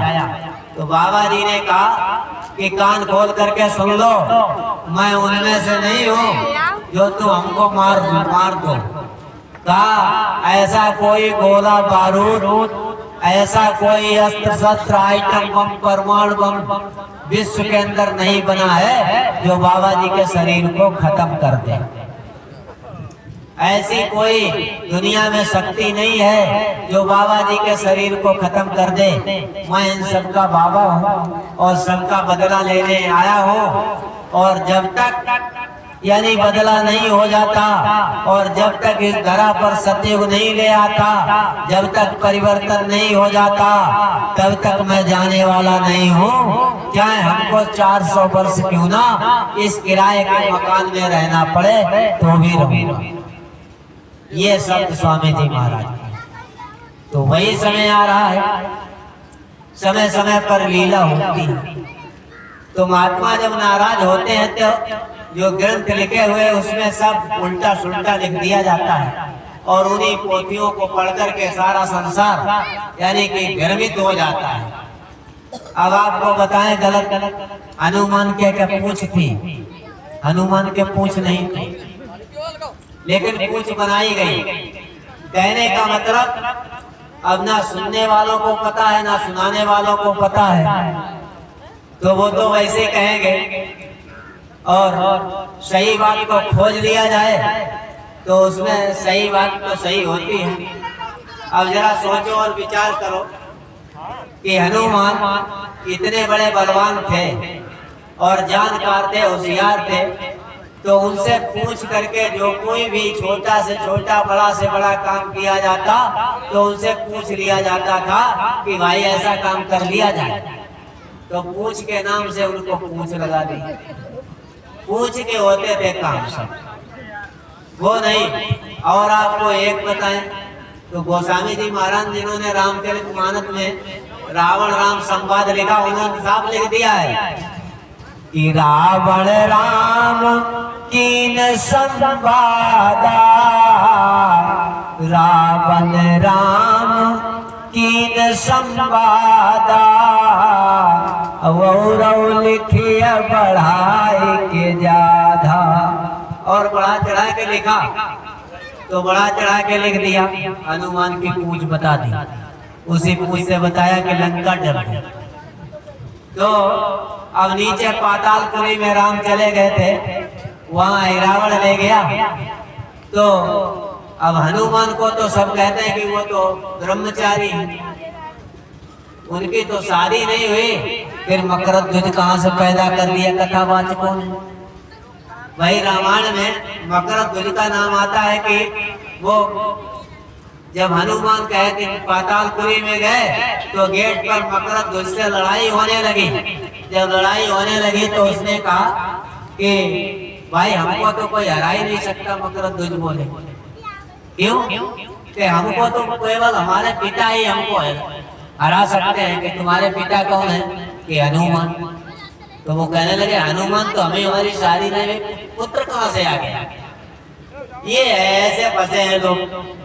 तो बाबा जी ने कहा कि कान खोल करके सुन लो, मैं उनमें से नहीं हूँ जो तू हमको मार दो। कहा ऐसा कोई गोला बारूद, ऐसा कोई अस्त्र शस्त्र आइटम बम, परमाणु बम विश्व के अंदर नहीं बना है जो बाबा जी के शरीर को खत्म कर दे। ऐसी कोई दुनिया में शक्ति नहीं है जो बाबा जी के शरीर को खत्म कर दे। मैं इन सबका बाबा हूँ और सबका बदला लेने आया हूँ। और जब तक यानी बदला नहीं हो जाता और जब तक इस धरा पर सतयुग नहीं ले आता, जब तक परिवर्तन नहीं हो जाता, तब तक मैं जाने वाला नहीं हूँ। चाहे हमको 400 वर्ष क्यों ना इस किराए के मकान में रहना पड़े तो भी रहूंगा। ये शब्द स्वामी जी महाराज। तो वही समय आ रहा है, समय समय पर लीला होती है। तो महात्मा जब नाराज होते हैं तो जो ग्रंथ लिखे हुए उसमें सब उल्टा सुल्टा लिख दिया जाता है और उन्हीं पोथियों को पढ़ करके सारा संसार यानी कि भ्रमित हो जाता है। अब आपको बताएं गलत, हनुमान के क्या पूंछ थी? हनुमान के पूंछ नहीं थी, लेकिन पूंछ बनाई गई। कहने का मतलब अब ना सुनने वालों को पता है ना सुनाने वालों को पता है, तो वो तो वैसे कहेंगे। और सही बात को खोज लिया जाए तो उसमें सही बात तो सही होती है। अब जरा सोचो और विचार करो कि हनुमान इतने बड़े बलवान थे और जानकार थे, होशियार थे, तो उनसे पूछ करके जो कोई भी छोटा से छोटा बड़ा से बड़ा काम किया जाता तो उनसे पूछ लिया जाता था कि भाई ऐसा काम कर लिया जाए, तो पूछ के नाम से उनको पूछ लगा दी। पूछ के होते थे काम सब, वो नहीं। और आपको एक बताएं तो गोस्वामी जी महाराज जिन्होंने रामचरितमानस में रावण राम संवाद लिखा, उन्होंने साफ लिख दिया है कि रावण राम कीन संवादा, रावण राम कीन संवादा, वो लिखिया बढ़ाए के ज्यादा। और बढ़ा चढ़ा के लिखा तो बढ़ा चढ़ा के लिख दिया, हनुमान की पूछ बता दी। उसी पूछ से बताया कि लंका डर गई। तो अब नीचे पातालपुरी में राम चले गए थे, वहां रावण ले गया। तो अब हनुमान को तो सब कहते हैं कि वो तो ब्रह्मचारी, उनकी तो शादी नहीं हुई, फिर मकरध्वज कहाँ से पैदा कर दिया कथावाचकों ने। वही रामायण में मकरध्वज का नाम आता है कि वो जब हनुमान कहे कि पातालपुरी में गए तो गेट पर मकरध्वज से लड़ाई होने लगी। जब लड़ाई होने लगी तो उसने कहा कि भाई हमको तो कोई हरा ही नहीं सकता। मकरध्वज बोले क्यों? कि हमको तो केवल हमारे पिता ही हमको हरा सकते हैं। कि तुम्हारे पिता कौन है? कि हनुमान। तो वो कहने लगे हनुमान तो हमें हमारी शादी नहीं, पुत्र कहाँ से आ गया? ये ऐसे फंसे हैं लोग,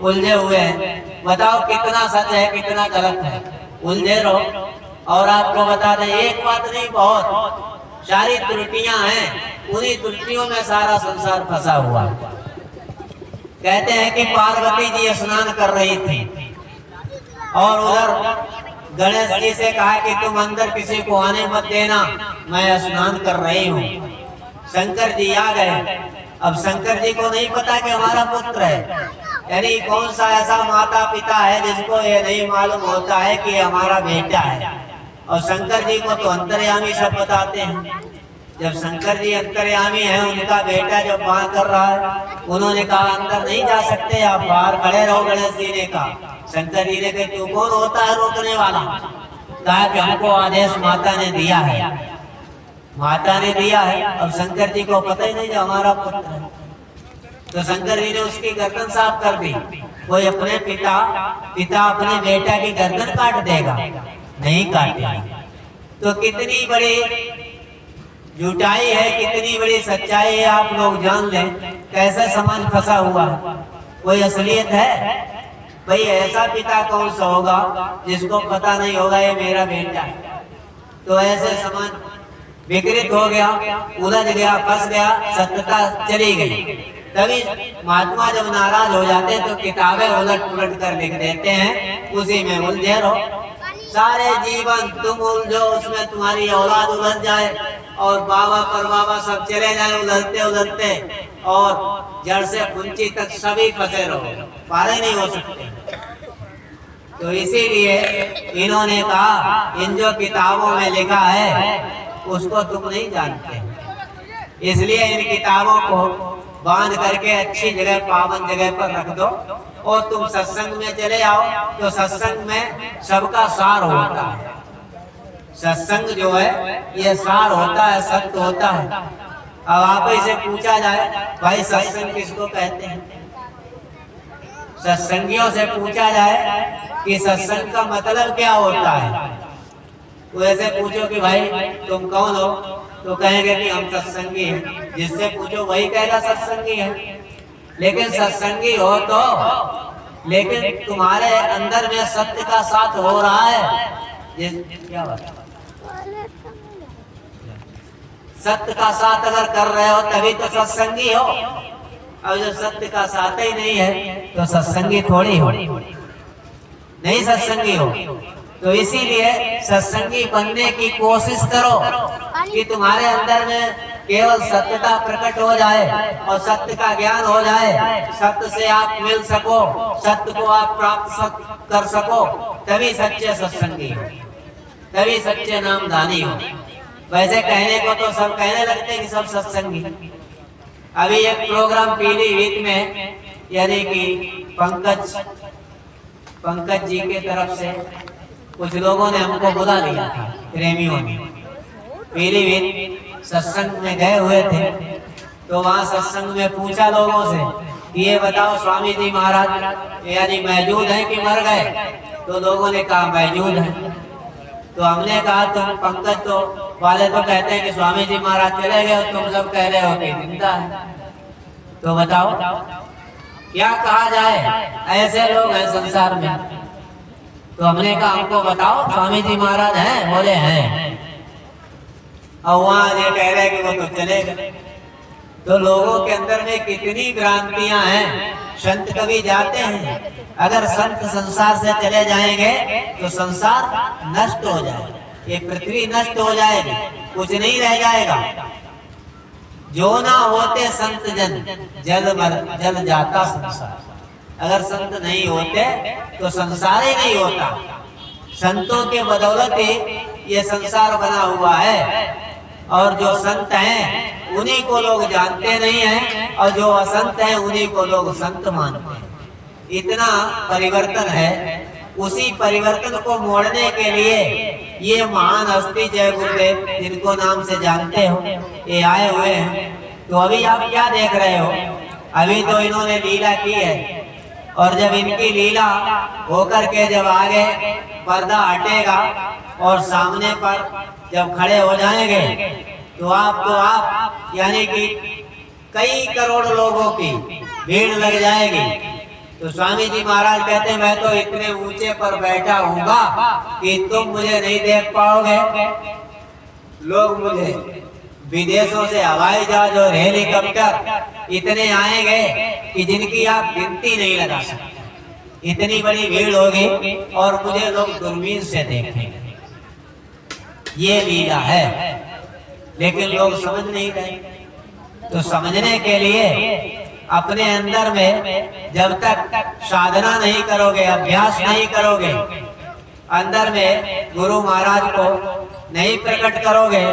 उलझे हुए हैं। बताओ कितना सच है कितना गलत है, उलझे रहो। और आपको बता दें एक बात नहीं, बहुत सारी त्रुटियां हैं, उन्हीं त्रुटियों में सारा संसार फंसा हुआ है। कहते हैं कि पार्वती जी स्नान कर रही थी और उधर गणेश जी से कहा कि तुम अंदर किसी को आने मत देना, मैं स्नान कर रही हूँ। शंकर जी आ गए। अब शंकर जी को नहीं पता कि हमारा पुत्र है, यानी कौन सा ऐसा माता पिता है जिसको ये नहीं मालूम होता है कि हमारा बेटा है। और शंकर जी को तो अंतर्यामी सब बताते हैं। जब शंकर जी अंतर्यामी है, उनका बेटा जब बात कर रहा है, उन्होंने कहा अंदर नहीं जा सकते, आप बाहर खड़े रहो। गणेश जी ने कहा, शंकर जी ने कहा तू कौन होता है रोकने वाला? कहा कि हमको आदेश माता ने दिया है, माता ने दिया है। अब शंकर जी को पता ही नहीं जो हमारा पुत्र है। तो शंकर जी ने उसकी गर्दन साफ कर दी। कोई अपने पिता अपने बेटा की गर्दन काट देगा? नहीं काटेगा। तो कितनी बड़ी झूठाई है, कितनी बड़ी सच्चाई है, आप लोग जान लें। कैसे समाज फंसा हुआ है, कोई असलियत है? भाई ऐसा पिता कौन सा होगा जिसको पता नहीं होगा ये मेरा बेटा है? तो ऐसे समाज विकृत हो गया, उलझ गया, फंस गया, सत्यता चली गई। तभी महात्मा जब नाराज हो जाते हैं तो किताबें उलट पुलट कर लिख देते हैं, उसी में उलझे रहो। सारे जीवन तुम उलझो, उसमें तुम्हारी औलाद उलझ जाए और बाबा पर बाबा सब चले जाए उलझते उलझते, और जड़ से कुंची तक सभी फंसे रहो, पारे नहीं हो सकते। तो इसीलिए इन्होंने कहा इन जो किताबों में लिखा है उसको तुम नहीं जानते, इसलिए इन किताबों को बांध करके अच्छी जगह पावन जगह पर रख दो और तुम सत्संग में चले आओ। तो सत्संग में सबका सार होता है। सत्संग जो है ये सार होता है, सत्य होता है। अब आप इसे पूछा जाए भाई सत्संग किसको कहते हैं? सत्संगियों से पूछा जाए कि सत्संग का मतलब क्या होता है, तो ऐसे पूछो कि भाई तुम कौन हो, तो कहेंगे कि हम सत्संगी हैं। जिससे पूछो वही कहेगा सत्संगी है। लेकिन सत्संगी हो तो, लेकिन तुम्हारे अंदर में सत्य का साथ हो रहा है। क्या बात? सत्य का साथ अगर कर रहे हो तभी तो सत्संगी हो। अब जब सत्य का साथ ही नहीं है तो सत्संगी थोड़ी हो, नहीं सत्संगी हो। तो इसीलिए सत्संगी बनने की कोशिश करो कि तुम्हारे अंदर में केवल सत्यता प्रकट हो जाए और सत्य का ज्ञान हो जाए, सत्य से आप मिल सको, सत्य को आप प्राप्त कर सको, तभी सच्चे सत्संगी हो, तभी सच्चे नामधानी हो। वैसे कहने को तो सब कहने लगते हैं कि सब सत्संगी, अभी एक प्रोग्राम पीलीभीत में यानी कि पंकज जी के तरफ से कुछ लोगों ने हमको बुला लिया था, प्रेमियों ने। पीलीभीत सत्संग में गए हुए थे, तो वहाँ सत्संग में पूछा लोगों से कि ये बताओ स्वामी जी महाराज यानी मौजूद हैं कि मर गए? तो लोगों ने कहा मौजूद हैं। तो हमने कहा तुम पंकज तो वाले तो कहते हैं कि स्वामी जी महाराज चले गए, तुम सब कह रहे हो कि जिंदा है। तो बताओ क्या कहा जाए, ऐसे लोग हैं संसार में। तो हमने कहा हमको बताओ स्वामी जी महाराज हैं? बोले हैं। और वहां ये कह रहे कि वो तो चले गए। तो लोगों के अंदर में कितनी भ्रांतियां हैं। संत कभी जाते हैं, अगर संत संसार से चले जाएंगे तो संसार नष्ट हो जाएगा, ये पृथ्वी नष्ट हो जाएगी, कुछ नहीं रह जाएगा। जो ना होते संत जन जल जाता संसार। अगर संत नहीं होते तो संसार ही नहीं होता। संतों के बदौलत ही ये संसार बना हुआ है। और जो संत हैं उन्हीं को लोग जानते नहीं हैं, और जो असंत हैं उन्हीं को लोग संत मानते हैं। इतना परिवर्तन है। उसी परिवर्तन को मोड़ने के लिए ये महान हस्ती जय गुरुदेव, जिनको नाम से जानते हो, ये आए हुए हैं। तो अभी आप क्या देख रहे हो? अभी तो इन्होंने लीला की है, और जब इनकी लीला होकर के जब आगे पर्दा हटेगा और सामने पर जब खड़े हो जाएंगे तो आप यानी कि कई करोड़ लोगों की भीड़ लग जाएगी। तो स्वामी जी महाराज कहते हैं मैं तो इतने ऊंचे पर बैठा हूँगा कि तुम मुझे नहीं देख पाओगे। लोग मुझे विदेशों से हवाई जहाज और हेलीकॉप्टर इतने आएंगे कि जिनकी आप गिनती नहीं लगा सकते। इतनी बड़ी भीड़ होगी और मुझे लोग दूरबीन से देखेंगे। ये लीला है, लेकिन लोग समझ नहीं रहे। तो समझने के लिए अपने अंदर में जब तक साधना नहीं करोगे, अभ्यास नहीं करोगे, अंदर में गुरु महाराज को नहीं प्रकट करोगे,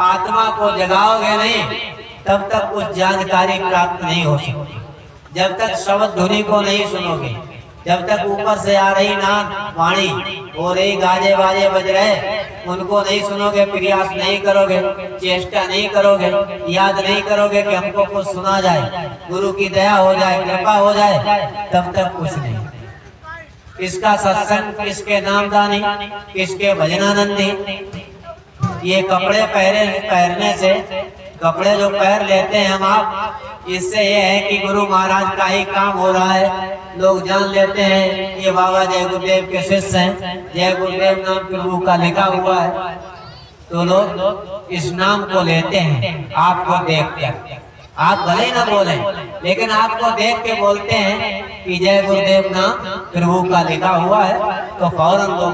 आत्मा को जगाओगे नहीं, तब तक कुछ जानकारी प्राप्त नहीं हो सकती। जब तक शब्द धुनी को नहीं सुनोगे, जब तक ऊपर से आ रही नाद वाणी हो रही, गाजे बाजे बज रहे, उनको नहीं सुनोगे, प्रयास नहीं करोगे, चेष्टा नहीं करोगे, याद नहीं करोगे कि हमको कुछ सुना जाए, गुरु की दया हो जाए, कृपा हो जाए, तब तक कुछ नहीं। किसका सत्संग, किसके नामदानी, किसके भजनानंदी। ये कपड़े पहनने से, कपड़े जो पहन लेते हैं हम आप, इससे ये है कि गुरु महाराज का ही काम हो रहा है। लोग जान लेते हैं ये बाबा जय गुरुदेव के शिष्य हैं, जय गुरुदेव नाम प्रभु का लिखा हुआ है, तो लोग इस नाम को लेते हैं। आपको देख कर, आप भले ही ना बोलें, लेकिन आपको देख के बोलते हैं कि जय गुरुदेव नाम प्रभु का लिखा हुआ है, तो फौरन लोग,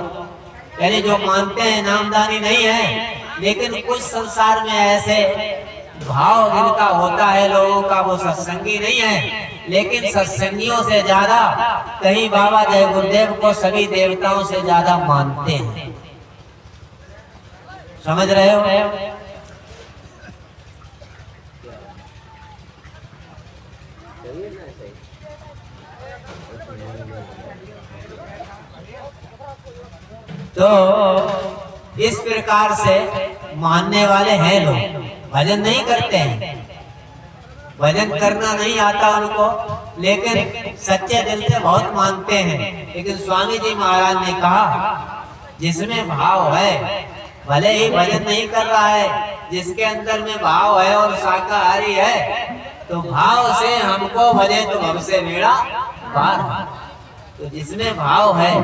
यानी जो मानते हैं नामदानी नहीं है, लेकिन कुछ संसार में ऐसे भाव जिनका होता है लोगों का, वो सत्संगी नहीं है। लेकिन सत्संगियों से ज्यादा कहीं बाबा जय गुरुदेव को सभी देवताओं से ज्यादा मानते हैं। समझ रहे हो? तो इस प्रकार से मानने वाले हैं लोग। भजन नहीं करते हैं, भजन करना नहीं आता उनको, लेकिन सच्चे दिल से बहुत मानते हैं। लेकिन स्वामी जी महाराज ने कहा जिसमें भाव है, भले ही भजन नहीं कर रहा है, जिसके अंदर में भाव है और शाकाहारी है, तो भाव से हमको भजे तो हमसे मेरा पार। तो जिसमें भाव है,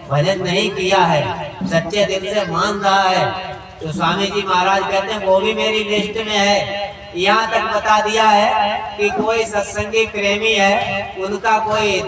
भजन नहीं किया है, सच्चे दिल से मान रहा है, तो स्वामी जी महाराज कहते हैं वो भी मेरी लिस्ट में है। यहाँ तक बता दिया है कि कोई सत्संगी प्रेमी है, उनका कोई